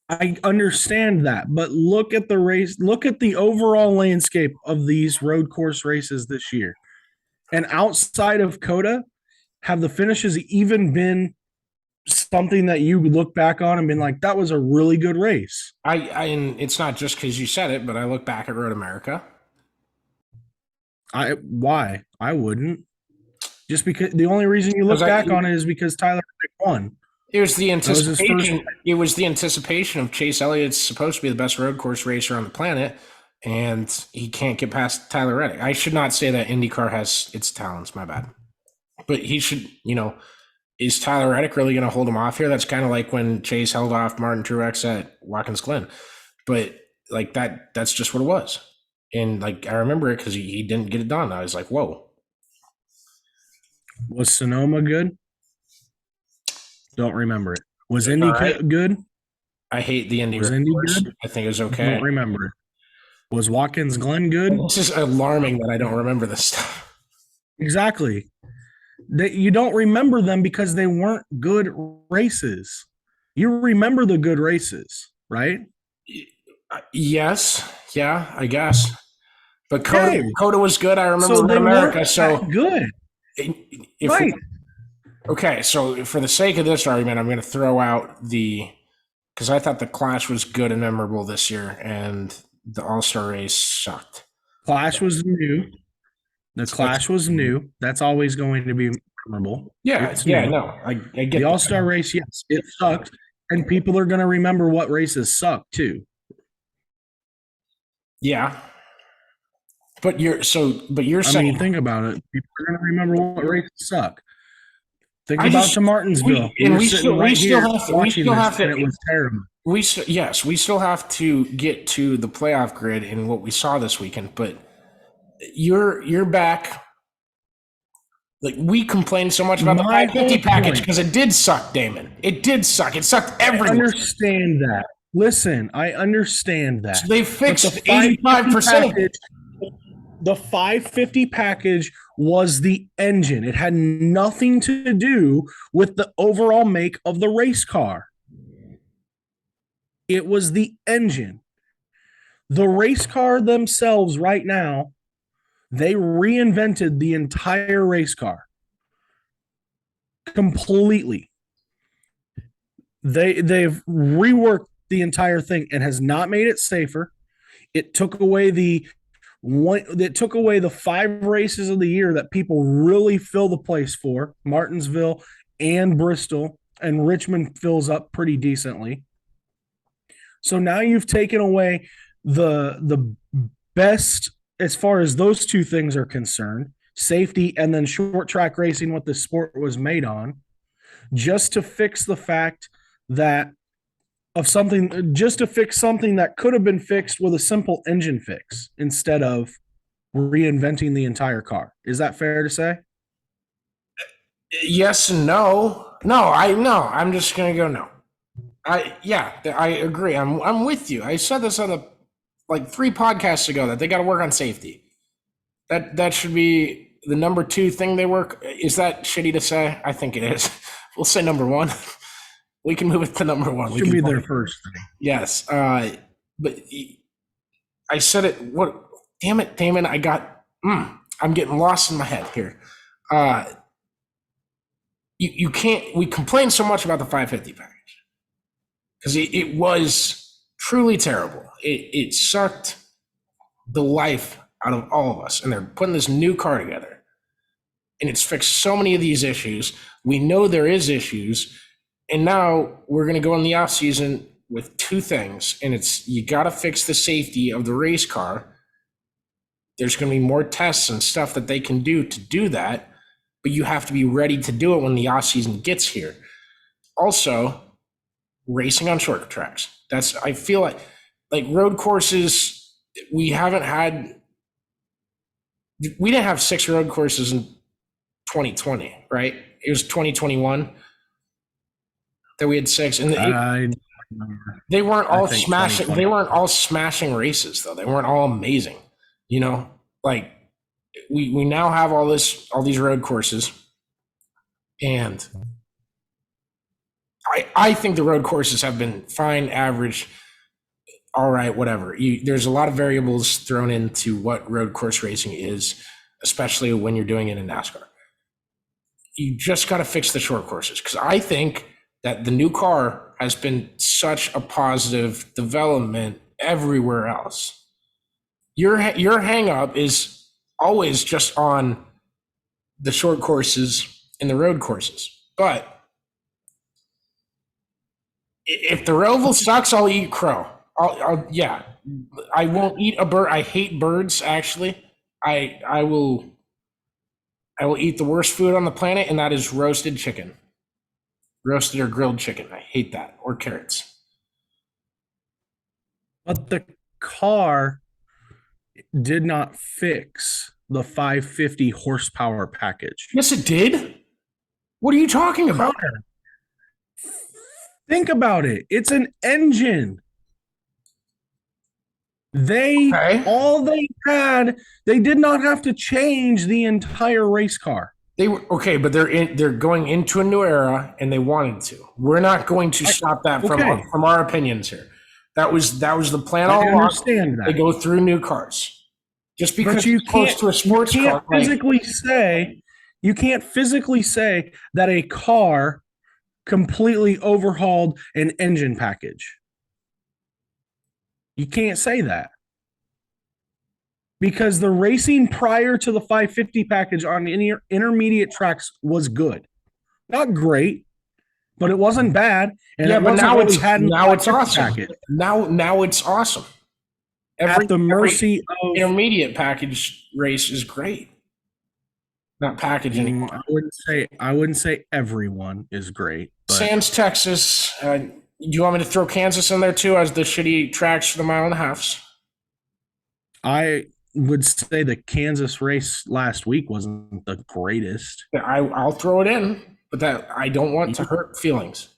I understand that, but look at the race. Look at the overall landscape of these road course races this year. And outside of COTA, have the finishes even been something that you look back on and been like, that was a really good race? And it's not just because you said it, but I look back at Road America. Why? I wouldn't. Just because the only reason you look back on it is because Tyler won. It was the anticipation. It was the anticipation of Chase Elliott's supposed to be the best road course racer on the planet, and he can't get past Tyler Reddick. I should not say that IndyCar has its talents. My bad. But he should, is Tyler Reddick really going to hold him off here? That's kind of like when Chase held off Martin Truex at Watkins Glen. But like that's just what it was. And like I remember it because he didn't get it done. I was like, whoa. Was Sonoma good? Don't remember it. Was Indy good? I hate the Indy. Was Indy good? I think it was okay. Don't remember it. Was Watkins Glen good? It's just alarming that I don't remember this stuff. Exactly. You don't remember them because they weren't good races. You remember the good races, right? Yes. Yeah, I guess. But COTA was good. I remember so America. So good. Right. Okay, so for the sake of this argument, I'm going to throw out because I thought the Clash was good and memorable this year, and the All-Star race sucked. Clash was new. The Clash was new. That's always going to be memorable. Yeah, I get the All-Star race. Yes, it sucked, and people are going to remember what races suck too. Yeah, but you're saying. I mean, think about it. People are going to remember what races suck. Think about to Martinsville. We still have to. And it was terrible. We still have to get to the playoff grid and what we saw this weekend. But you're back. Like we complained so much about the 550 package because it did suck, Damon. It did suck. It sucked everywhere. I understand that. Listen, I understand that. So they fixed 85%. The 550 package was the engine. It had nothing to do with the overall make of the race car. It was the engine. The race car themselves right now, they reinvented the entire race car completely. They've reworked the entire thing and has not made it safer. It took away the 5 races of the year that people really fill the place for, Martinsville and Bristol, and Richmond fills up pretty decently. So now you've taken away the best as far as those 2 things are concerned, safety and then short track racing, what the sport was made on, just to fix the fact that just to fix something that could have been fixed with a simple engine fix instead of reinventing the entire car. Is that fair to say? Yes and no. I'm just gonna go no. I agree. I'm with you. I said this on the like 3 podcasts ago that they got to work on safety. That should be the number 2 thing they work. Is that shitty to say? I think it is. We'll say number 1. We can move it to number 1. Should be their first thing. Yes. But I said it. What? Damn it, Damon. I'm getting lost in my head here. You can't. We complain so much about the 550 package because it was truly terrible. It sucked the life out of all of us, and they're putting this new car together, and it's fixed so many of these issues. We know there is issues, and now we're going to go in the off season with 2 things, and it's you got to fix the safety of the race car. There's going to be more tests and stuff that they can do that, but you have to be ready to do it when the off season gets here. Also, racing on short tracks. I feel like road courses, we didn't have 6 road courses in 2020, right? It was 2021 that we had 6, and they weren't all smashing. They weren't all smashing races though. They weren't all amazing. Like we now have all these road courses, and I think the road courses have been fine, average, all right, whatever. There's a lot of variables thrown into what road course racing is, especially when you're doing it in NASCAR. You just got to fix the short courses, because I think that the new car has been such a positive development everywhere else. Your hang up is always just on the short courses and the road courses. But if the Roval sucks, I'll eat crow. I won't eat a bird. I hate birds, actually. I will eat the worst food on the planet, and that is roasted chicken. Roasted or grilled chicken. I hate that. Or carrots. But the car did not fix the 550 horsepower package. Yes, it did. What are you talking about? Think about it. It's an engine. All they had, they did not have to change the entire race car. They were okay, but they're going into a new era, and they wanted to. We're not going to stop that from our opinions here. That was the plan all along. I understand that. They go through new cars. Just because you it's close to a sports car. You can't physically say that a car completely overhauled an engine package. You can't say that. Because the racing prior to the 550 package on intermediate tracks was good. Not great, but it wasn't bad. And but now it's awesome. Package. Now it's awesome. At the mercy of intermediate package race is great. Not package anymore. I wouldn't say everyone is great. Sands, Texas. Do you want me to throw Kansas in there too as the shitty tracks for the mile and a halves? I would say the Kansas race last week wasn't the greatest. I'll throw it in, but that I don't want to hurt feelings.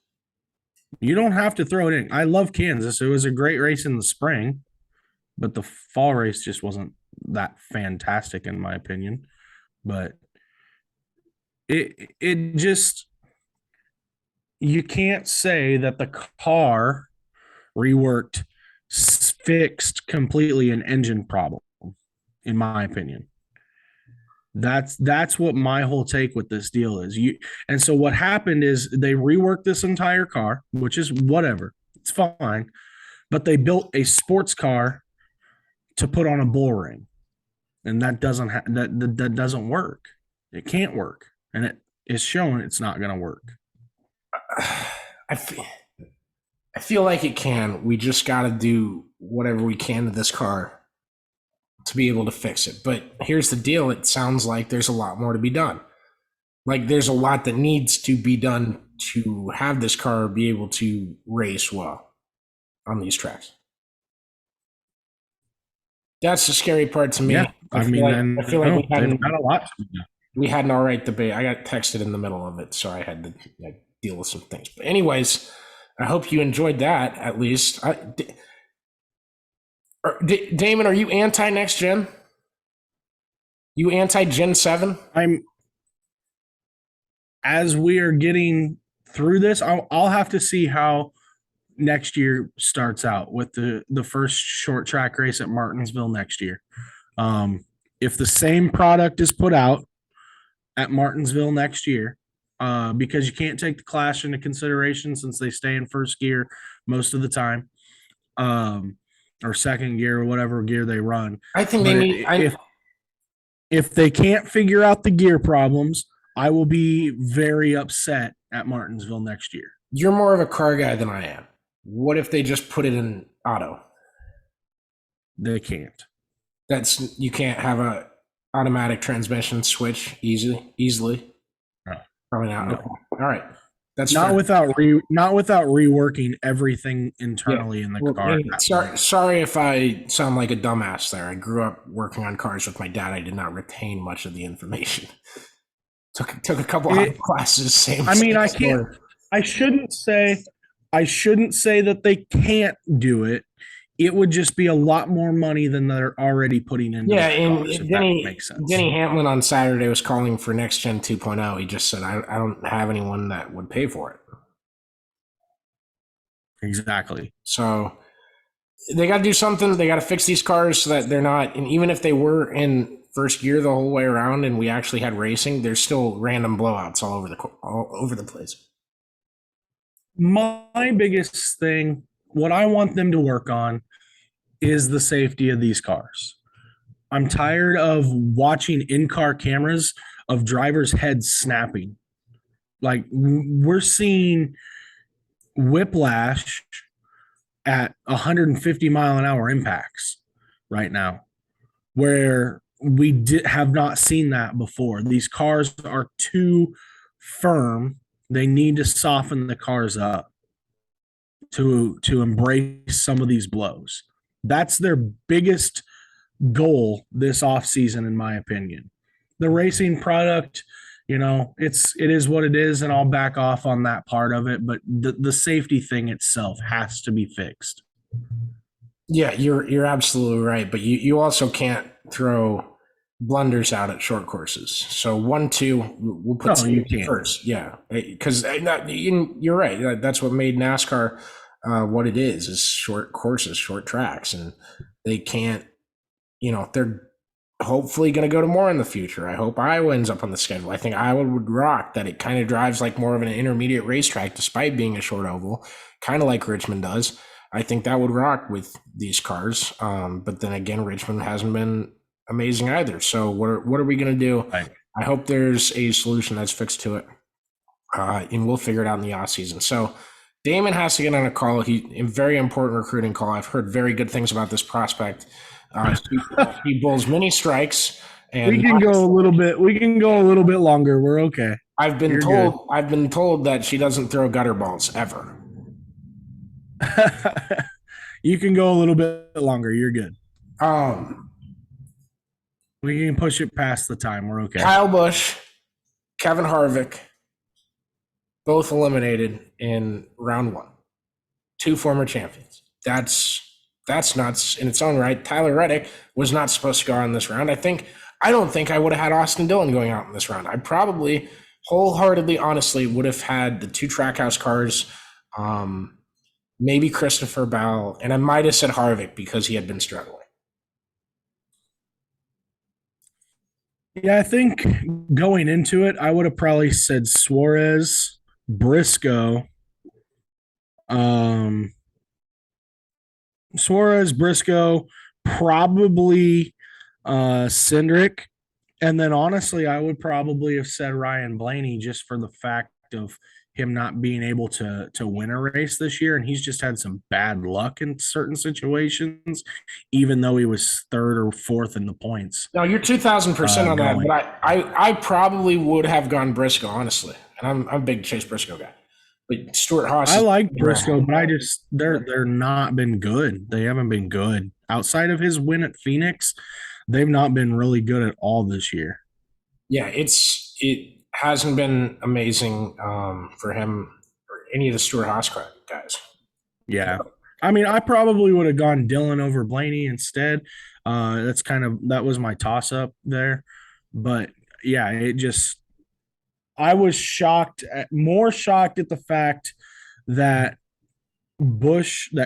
You don't have to throw it in. I love Kansas. It was a great race in the spring, but the fall race just wasn't that fantastic in my opinion. But it just, you can't say that the car reworked fixed completely an engine problem, in my opinion. That's what my whole take with this deal is. And so what happened is they reworked this entire car, which is whatever. It's fine. But they built a sports car to put on a bull ring. And that doesn't that doesn't work. It can't work. And it is shown it's not going to work. I feel like it can. We just got to do whatever we can to this car to be able to fix it. But here's the deal. It sounds like there's a lot more to be done. Like there's a lot that needs to be done to have this car be able to race well on these tracks. That's the scary part to me. Yeah, I feel like we had an all right debate. I got texted in the middle of it, so I had to deal with some things. But anyways, I hope you enjoyed that at least. Damon, are you anti next gen? You anti Gen 7? As we are getting through this, I'll have to see how next year starts out with the first short track race at Martinsville next year. If the same product is put out at Martinsville next year, because you can't take the clash into consideration since they stay in first gear most of the time, or second gear or whatever gear they run. I think they need. If they can't figure out the gear problems, I will be very upset at Martinsville next year. You're more of a car guy than I am. What if they just put it in auto? They can't. You can't have a automatic transmission switch easily. No. Probably not. No. Okay. All right. That's not fair. without reworking everything internally in the car. Sorry if I sound like a dumbass there. I grew up working on cars with my dad. I did not retain much of the information. Took a couple of classes. I shouldn't say that they can't do it. It would just be a lot more money than they're already putting into cars, if that makes sense. Denny Hamlin on Saturday was calling for NextGen 2.0. He just said, I don't have anyone that would pay for it. Exactly. So they got to do something. They got to fix these cars so that they're not, and even if they were in first gear the whole way around and we actually had racing, there's still random blowouts all over the place. My biggest thing, what I want them to work on, is the safety of these cars. I'm tired of watching in-car cameras of drivers' heads snapping. Like, we're seeing whiplash at 150 mile an hour impacts right now, where we have not seen that before. These cars are too firm. They need to soften the cars up to embrace some of these blows. That's their biggest goal this offseason, in my opinion. The racing product, it is what it is, and I'll back off on that part of it, but the safety thing itself has to be fixed. Yeah, you're absolutely right, but you also can't throw blunders out at short courses. So 1-2, we'll put first. Yeah, because you're right. That's what made NASCAR what it is short courses, short tracks, and they can't. They're hopefully going to go to more in the future. I hope Iowa ends up on the schedule. I think Iowa would rock that. It kind of drives like more of an intermediate racetrack, despite being a short oval, kind of like Richmond does. I think that would rock with these cars. But then again, Richmond hasn't been amazing either. So what are we going to do? Right. I hope there's a solution that's fixed to it, and we'll figure it out in the off season. So Damon has to get on a call. A very important recruiting call. I've heard very good things about this prospect. He bowls many strikes, and we can go a little bit longer. We're okay. I've been told that she doesn't throw gutter balls ever. You can go a little bit longer. You're good. We can push it past the time. We're okay. Kyle Busch, Kevin Harvick, both eliminated in round 1. 2 former champions. That's nuts in its own right. Tyler Reddick was not supposed to go on this round. I don't think I would have had Austin Dillon going out in this round. I probably wholeheartedly, honestly, would have had the 2 Trackhouse cars, maybe Christopher Bell, and I might have said Harvick because he had been struggling. Yeah, I think going into it, I would have probably said Suarez, Briscoe, probably Cindric, and then honestly, I would probably have said Ryan Blaney just for the fact of him not being able to win a race this year, and he's just had some bad luck in certain situations, even though he was 3rd or 4th in the points. No, you're 2,000% on that, but I probably would have gone Briscoe, honestly, and I'm a big Chase Briscoe guy. But Stuart Haas, I like Briscoe, but they're not been good. They haven't been good outside of his win at Phoenix. They've not been really good at all this year. Yeah, hasn't been amazing for him or any of the Stewart-Haas guys. Yeah. I mean, I probably would have gone Dylan over Blaney instead. That was my toss up there. But yeah, I was more shocked at the fact that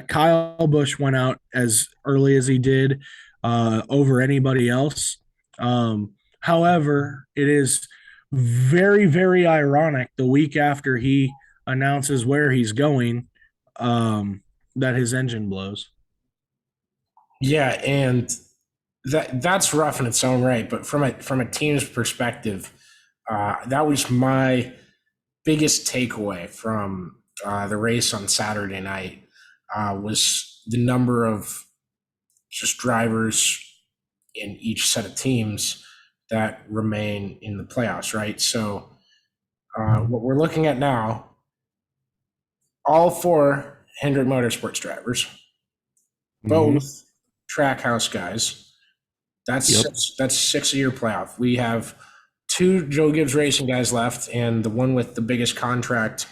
Kyle Busch went out as early as he did over anybody else. However, it is very, very ironic the week after he announces where he's going, that his engine blows. Yeah, and that's rough in its own right. But from a team's perspective, that was my biggest takeaway from the race on Saturday night was the number of just drivers in each set of teams that remain in the playoffs, right? So what we're looking at now, all four Hendrick Motorsports drivers, both Trackhouse guys. That's six a year playoff. We have two Joe Gibbs Racing guys left, and the one with the biggest contract,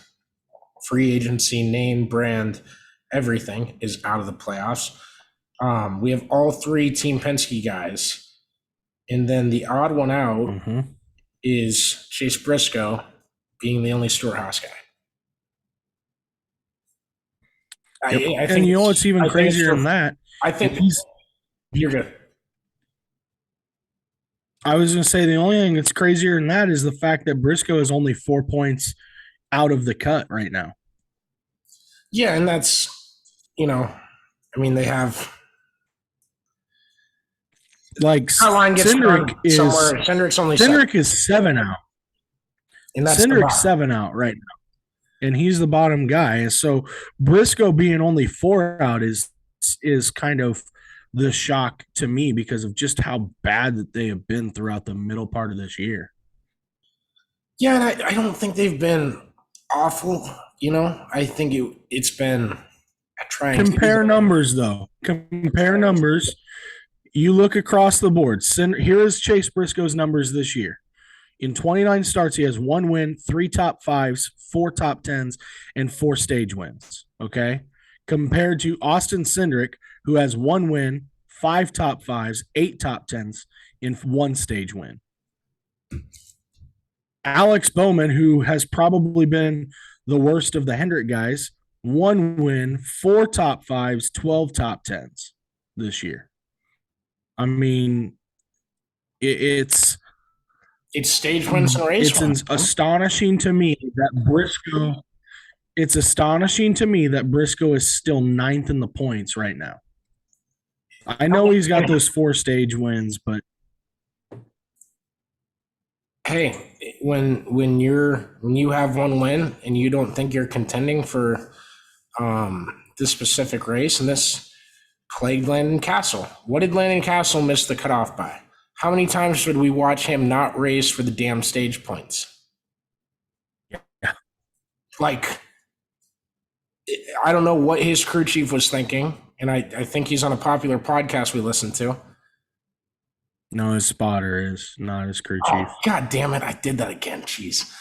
free agency, name, brand, everything is out of the playoffs. We have all three Team Penske guys, and then the odd one out is Chase Briscoe being the only Stewart-Haas guy. Yep. I think, you know what's even crazier than that? I think you're good. I was going to say the only thing that's crazier than that is the fact that Briscoe is only 4 points out of the cut right now. Yeah, and that's, they have like Cindric's only Cindric is 7 out. And that's Cindric's 7 out right now. And he's the bottom guy. And so Briscoe being only 4 out is kind of the shock to me because of just how bad that they have been throughout the middle part of this year. Yeah, and I don't think they've been awful. I think it's been trying. Compare numbers, though. Compare numbers. You look across the board. Here is Chase Briscoe's numbers this year. In 29 starts, he has 1 win, 3 top 5s, 4 top 10s, and 4 stage wins. Okay? Compared to Austin Cindric, who has 1 win, 5 top 5s, 8 top 10s, and 1 stage win. Alex Bowman, who has probably been the worst of the Hendrick guys, 1 win, 4 top 5s, 12 top 10s this year. I mean, it's stage wins and race. It's astonishing to me that Briscoe. It's astonishing to me that Briscoe is still 9th in the points right now. I know he's got those 4 stage wins, but hey, when you have 1 win and you don't think you're contending for this specific race, and this plagued Landon Castle. What did Landon Castle miss the cutoff by? How many times would we watch him not race for the damn stage points? Yeah. Like, I don't know what his crew chief was thinking, and I think he's on a popular podcast we listen to. No, his spotter is not his crew chief. God damn it, I did that again. Jeez.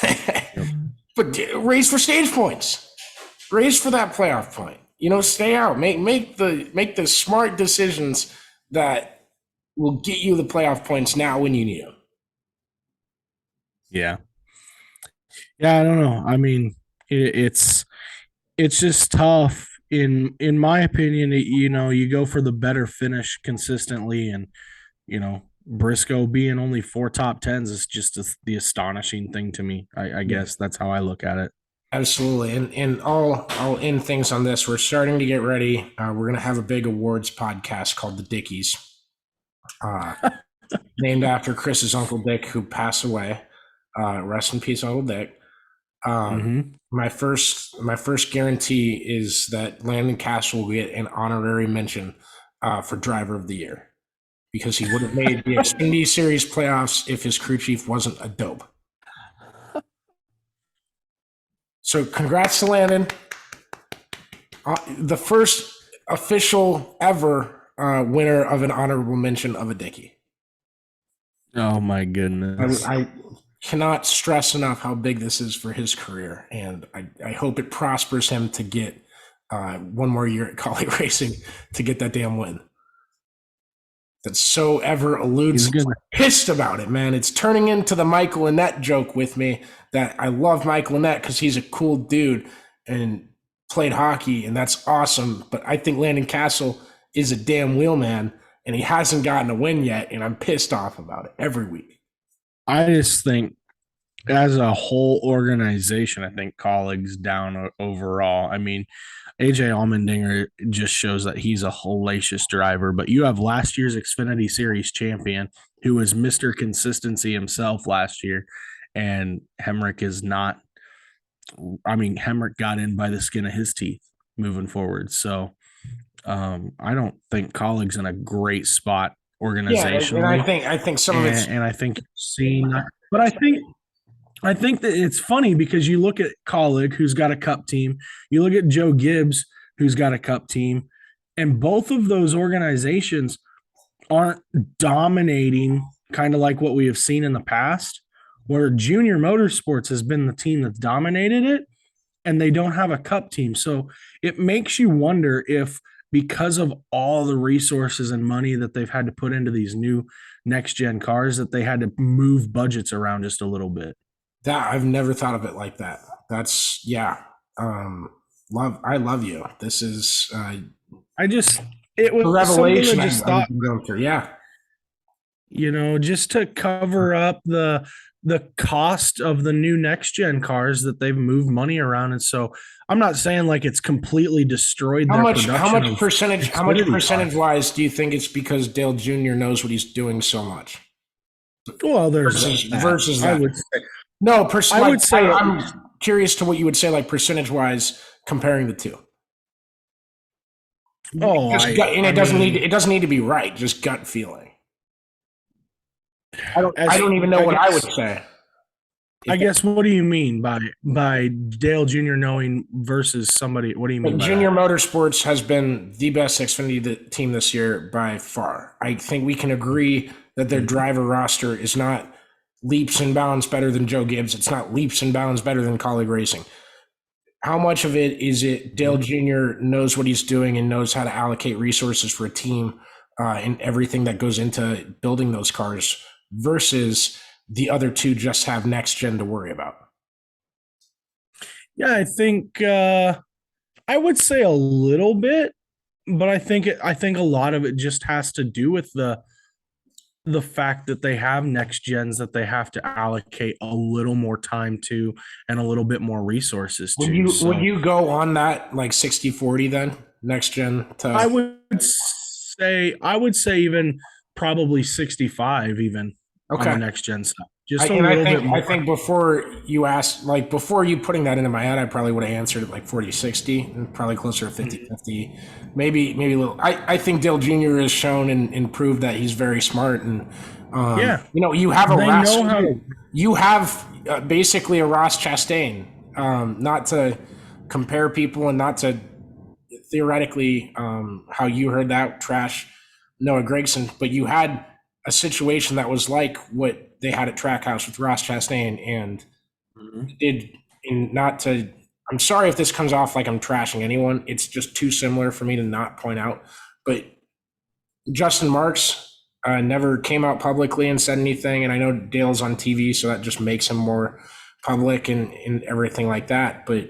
Yep. But race for stage points. Race for that playoff point. Stay out. Make the smart decisions that will get you the playoff points now when you need them. Yeah. Yeah, I don't know. I mean, it's just tough. In my opinion, you go for the better finish consistently, and Briscoe being only 4 top 10s is just the astonishing thing to me. I guess that's how I look at it. Absolutely. And I'll end things on this. We're starting to get ready. We're going to have a big awards podcast called The Dickies, named after Chris's Uncle Dick, who passed away. Rest in peace, Uncle Dick. My first guarantee is that Landon Castle will get an honorary mention for Driver of the Year, because he would have made the Xfinity Series playoffs if his crew chief wasn't a dope. So congrats to Landon. The first official ever winner of an honorable mention of a Dickie. Oh my goodness. cannot stress enough how big this is for his career, and I hope it prospers him to get one more year at Collie Racing to get that damn win. That so ever eludes. Pissed about it, man. It's turning into the Michael Annett joke with me that I love Michael Annett because he's a cool dude and played hockey, and that's awesome. But I think Landon Castle is a damn wheelman, and he hasn't gotten a win yet, and I'm pissed off about it every week. I just think as a whole organization, I think Colleague's down overall. I mean, AJ Allmendinger just shows that he's a hellacious driver, but you have last year's Xfinity Series champion who was Mr. Consistency himself last year, and Hemrick is not. I mean, Hemrick got in by the skin of his teeth moving forward. So I don't think Colleague's in a great spot organizationally. Yeah, and I think some of it's, and I think seeing that, but I think that it's funny because you look at Colleague, who's got a cup team, you look at Joe Gibbs, who's got a cup team, and both of those organizations aren't dominating, kind of like what we have seen in the past, where Junior Motorsports has been the team that's dominated it, and they don't have a cup team. So it makes you wonder if, because of all the resources and money that they've had to put into these new next-gen cars, that they had to move budgets around just a little bit. That I've never thought of it like that. That's I love you. This is it was a revelation. I just thought, yeah, just to cover up the cost of the new next gen cars that they've moved money around. And so I'm not saying like it's completely destroyed their production. How much percentage wise do you think it's because Dale Jr. knows what he's doing so much? Well, there's versus that. I would say. No, I would say I'm curious to what you would say, like percentage-wise, comparing the two. It doesn't need to be right, just gut feeling. I don't even know what I would say. I guess, what do you mean by Dale Jr. knowing versus somebody? What do you mean? Junior Motorsports has been the best Xfinity team this year by far. I think we can agree that their driver roster is not leaps and bounds better than Joe Gibbs. It's not leaps and bounds better than Colleague Racing. How much of it is it Dale Jr. knows what he's doing and knows how to allocate resources for a team and everything that goes into building those cars versus the other two just have next gen to worry about? Yeah, I think I would say a little bit, but I think a lot of it just has to do with the fact that they have next gens that they have to allocate a little more time to and a little bit more resources to. Would you go on that like 60-40 then? Next gen to I would say even probably 65 even on the next gen stuff. I think before you asked, like before you putting that into my head, I probably would have answered it like 40-60 and probably closer to 50-50, maybe a little. I think Dale Jr. has shown and proved that he's very smart and you have basically a Ross Chastain, not to compare people and not to theoretically how you heard that trash Noah Gragson, but you had a situation that was like what they had at Trackhouse with Ross Chastain, and I'm sorry if this comes off like I'm trashing anyone. It's just too similar for me to not point out. But Justin Marks never came out publicly and said anything, and I know Dale's on TV, so that just makes him more public and everything like that. But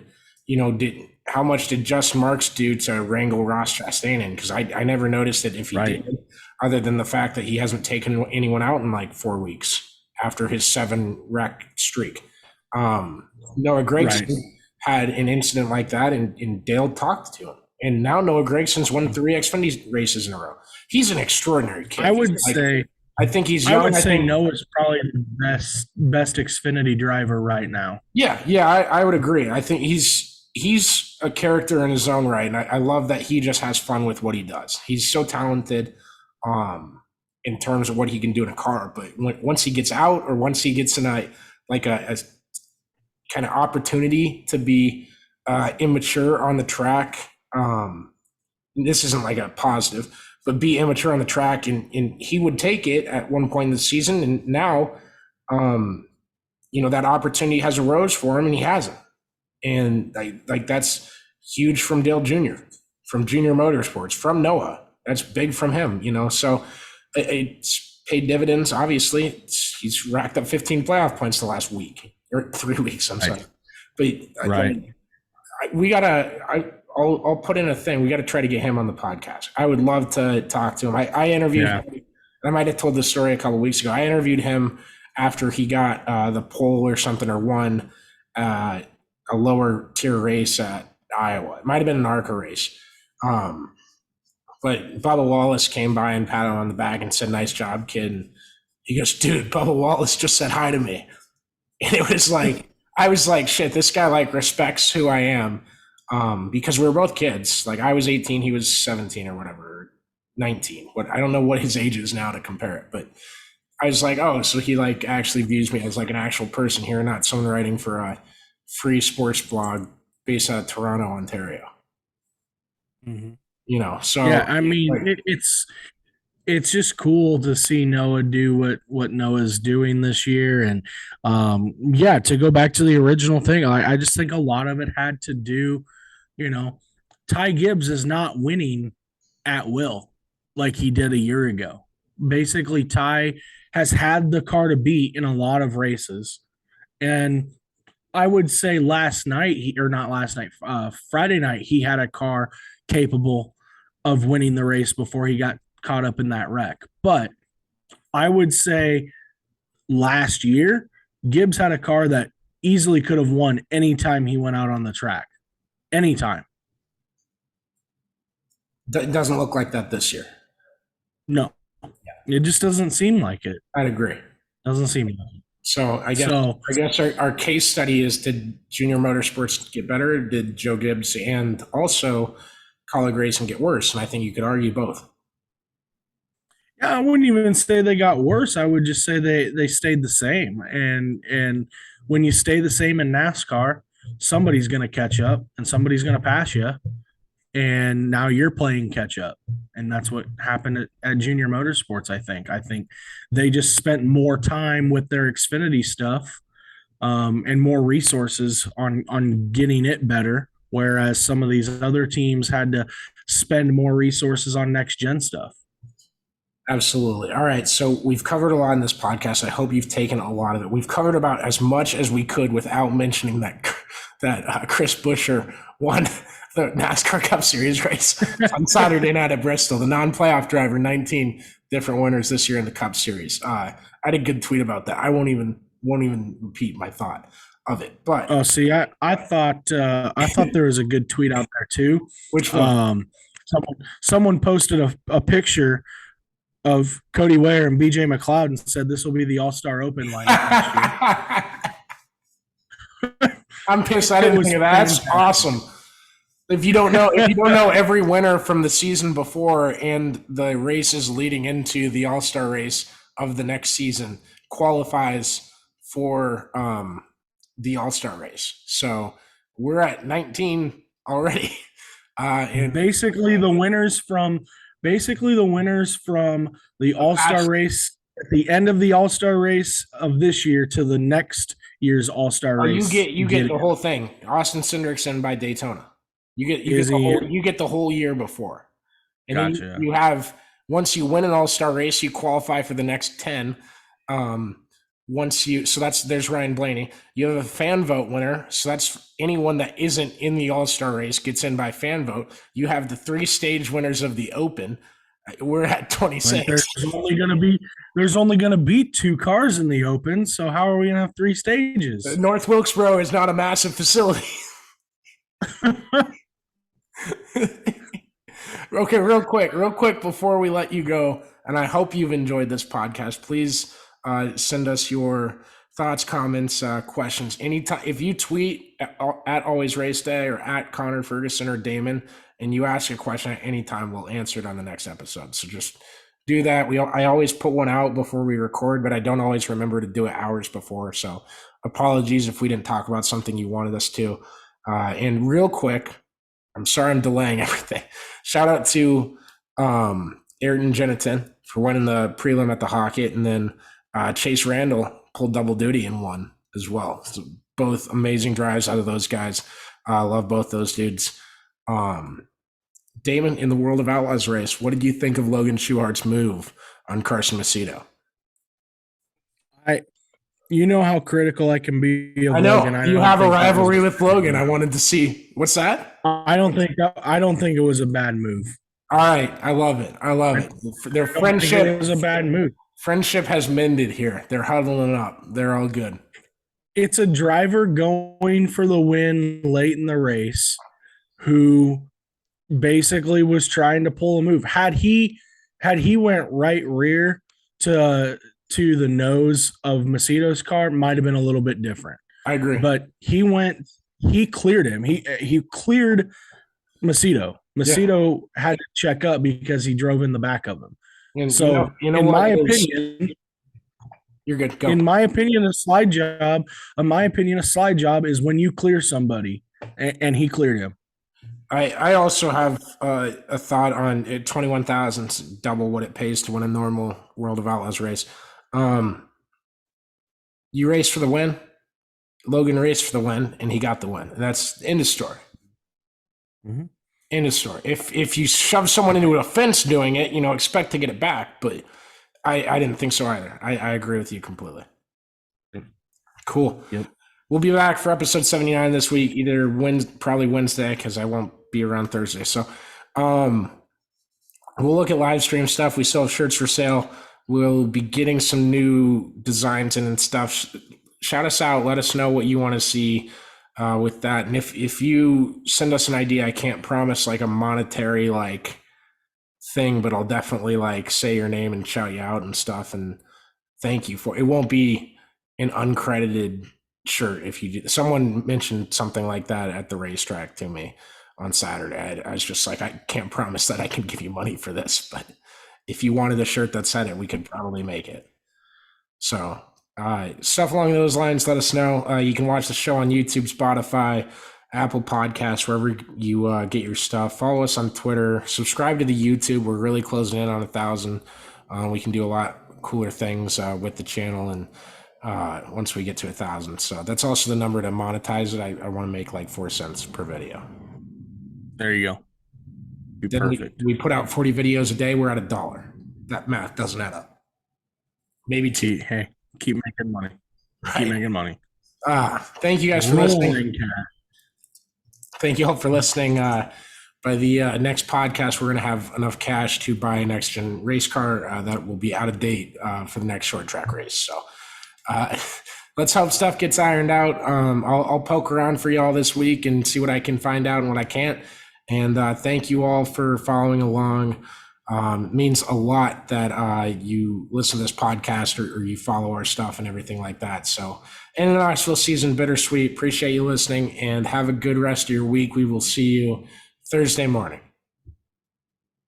how much did Justin Marks do to wrangle Ross Chastain in? Because I never noticed it if he did, other than the fact that he hasn't taken anyone out in like 4 weeks after his 7 wreck streak. Noah Gragson had an incident like that, and Dale talked to him. And now Noah Gregson's won 3 Xfinity races in a row. He's an extraordinary kid. I think he's young. I would say Noah's probably the best Xfinity driver right now. Yeah, I would agree. I think he's a character in his own right, and I love that he just has fun with what he does. He's so talented in terms of what he can do in a car, but once he gets out or once he gets in a kind of opportunity to be immature on the track, this isn't like a positive, but be immature on the track, and he would take it at one point in the season, and now that opportunity has arose for him and he hasn't. And that's huge from Dale Jr., from Junior Motorsports, from Noah. That's big from him, So it's paid dividends. Obviously, he's racked up 15 playoff points the last week or 3 weeks. I'm sorry, but we gotta. I'll put in a thing. We got to try to get him on the podcast. I would love to talk to him. I interviewed him. I might have told this story a couple of weeks ago. I interviewed him after he got the pole or something, or won a lower tier race at Iowa. It might have been an ARCA race. But Bubba Wallace came by and patted him on the back and said, "Nice job, kid." And he goes, "Dude, Bubba Wallace just said hi to me." And it was like, I was like, shit, this guy respects who I am. Because we were both kids. Like, I was 18, he was 17 or whatever, 19. I don't know what his age is now to compare it, but I was like, oh, so he actually views me as an actual person here, not someone writing for a free sports blog based out of Toronto, Ontario. Mm-hmm. So yeah, I mean, it's just cool to see Noah do what Noah's doing this year. And to go back to the original thing, I just think a lot of it had to do, Ty Gibbs is not winning at will like he did a year ago. Basically, Ty has had the car to beat in a lot of races. And I would say Friday night, he had a car capable of winning the race before he got caught up in that wreck. But I would say last year, Gibbs had a car that easily could have won anytime he went out on the track. Anytime. It doesn't look like that this year. No. It just doesn't seem like it. I'd agree. Doesn't seem like it. So I guess our case study is, did Junior Motorsports get better? Did Joe Gibbs and also Colleague Racing get worse? And I think you could argue both. Yeah, I wouldn't even say they got worse. I would just say they stayed the same. And when you stay the same in NASCAR, somebody's going to catch up and somebody's going to pass you. And now you're playing catch up. And that's what happened at Junior Motorsports, I think. I think they just spent more time with their Xfinity stuff and more resources on getting it better, whereas some of these other teams had to spend more resources on NextGen stuff. Absolutely. All right. So we've covered a lot in this podcast. I hope you've taken a lot of it. We've covered about as much as we could without mentioning that Chris Buescher won the NASCAR Cup Series race on Saturday night at Bristol. The non-playoff driver, 19 different winners this year in the Cup Series. I had a good tweet about that. I won't even repeat my thought of it. But I thought there was a good tweet out there too. Which one? Someone posted a picture of Cody Ware and BJ McLeod and said this will be the All-Star Open lineup next year. I'm pissed I didn't think of that. That's awesome. If you don't know every winner from the season before and the races leading into the All-Star race of the next season qualifies for the All-Star race. So we're at 19 already. And basically the winners from the All-Star race at the end of the All-Star race of this year to the next year's All-Star race. You get the whole thing. Austin Cindricson by Daytona. You get the whole year before. And gotcha. Then you have, once you win an All-Star race, you qualify for the next 10. There's Ryan Blaney. You have a fan vote winner. So that's anyone that isn't in the All-Star race gets in by fan vote. You have the 3 stage winners of the Open. We're at 26. There's only gonna be 2 cars in the Open. So how are we gonna have 3 stages? North Wilkesboro is not a massive facility. Okay, real quick before we let you go, and I hope you've enjoyed this podcast. Please send us your thoughts, comments, questions. Anytime, if you tweet at Always Race Day or at Connor Ferguson or Damon, and you ask a question at any time, we'll answer it on the next episode. So just do that. I always put one out before we record, but I don't always remember to do it hours before. So apologies if we didn't talk about something you wanted us to. And real quick, I'm sorry I'm delaying everything. Shout out to Ayrton Genitin for winning the prelim at the Hockett, and then Chase Randall pulled double duty and won as well. So both amazing drives out of those guys. I love both those dudes. Damon, in the World of Outlaws race, what did you think of Logan Schuhart's move on Carson Macedo? You know how critical I can be of I know Logan. you have a rivalry with Logan. I wanted to see what's that. I don't think it was a bad move. All right, I love it. I love it. Their friendship was a bad move. Friendship has mended here. They're huddling up. They're all good. It's a driver going for the win late in the race who basically was trying to pull a move. Had he went right rear to the nose of Macedo's car, might have been a little bit different. I agree. But he cleared him. He cleared Macedo. Macedo had to check up because he drove in the back of him. And so, in my opinion, you're good. Go. In my opinion, a slide job is when you clear somebody, and he cleared him. I also have a thought on 21,000, double what it pays to win a normal World of Outlaws race. You race for the win. Logan raced for the win, and he got the win. And that's end of story. Mm-hmm. End of story. If you shove someone into a fence doing it, expect to get it back. But I didn't think so either. I agree with you completely. Cool. Yep. We'll be back for episode 79 this week, probably Wednesday, because I won't be around Thursday. So we'll look at live stream stuff. We still have shirts for sale. We'll be getting some new designs in and stuff. Shout us out. Let us know what you want to see with that. And if you send us an idea, I can't promise like a monetary thing, but I'll definitely say your name and shout you out and stuff and thank you for it. Won't be an uncredited shirt if you do. Someone mentioned something like that at the racetrack to me on Saturday. I was just like, I can't promise that I can give you money for this, but if you wanted a shirt that said it, we could probably make it. So stuff along those lines, let us know. You can watch the show on YouTube, Spotify, Apple Podcasts, wherever you get your stuff. Follow us on Twitter. Subscribe to the YouTube. We're really closing in on 1,000. We can do a lot cooler things with the channel and once we get to 1,000. So that's also the number to monetize it. I want to make 4 cents per video. There you go. Perfect. We put out 40 videos a day. We're at $1. That math doesn't add up. Maybe 2. Hey, keep making money. Right. Keep making money. Thank you guys for listening. Thank you all for listening. By the next podcast, we're going to have enough cash to buy a NextGen race car that will be out of date for the next short track race. So let's hope stuff gets ironed out. I'll poke around for y'all this week and see what I can find out and what I can't. And thank you all for following along. It means a lot that you listen to this podcast or you follow our stuff and everything like that. So in the Knoxville season, bittersweet. Appreciate you listening and have a good rest of your week. We will see you Thursday morning.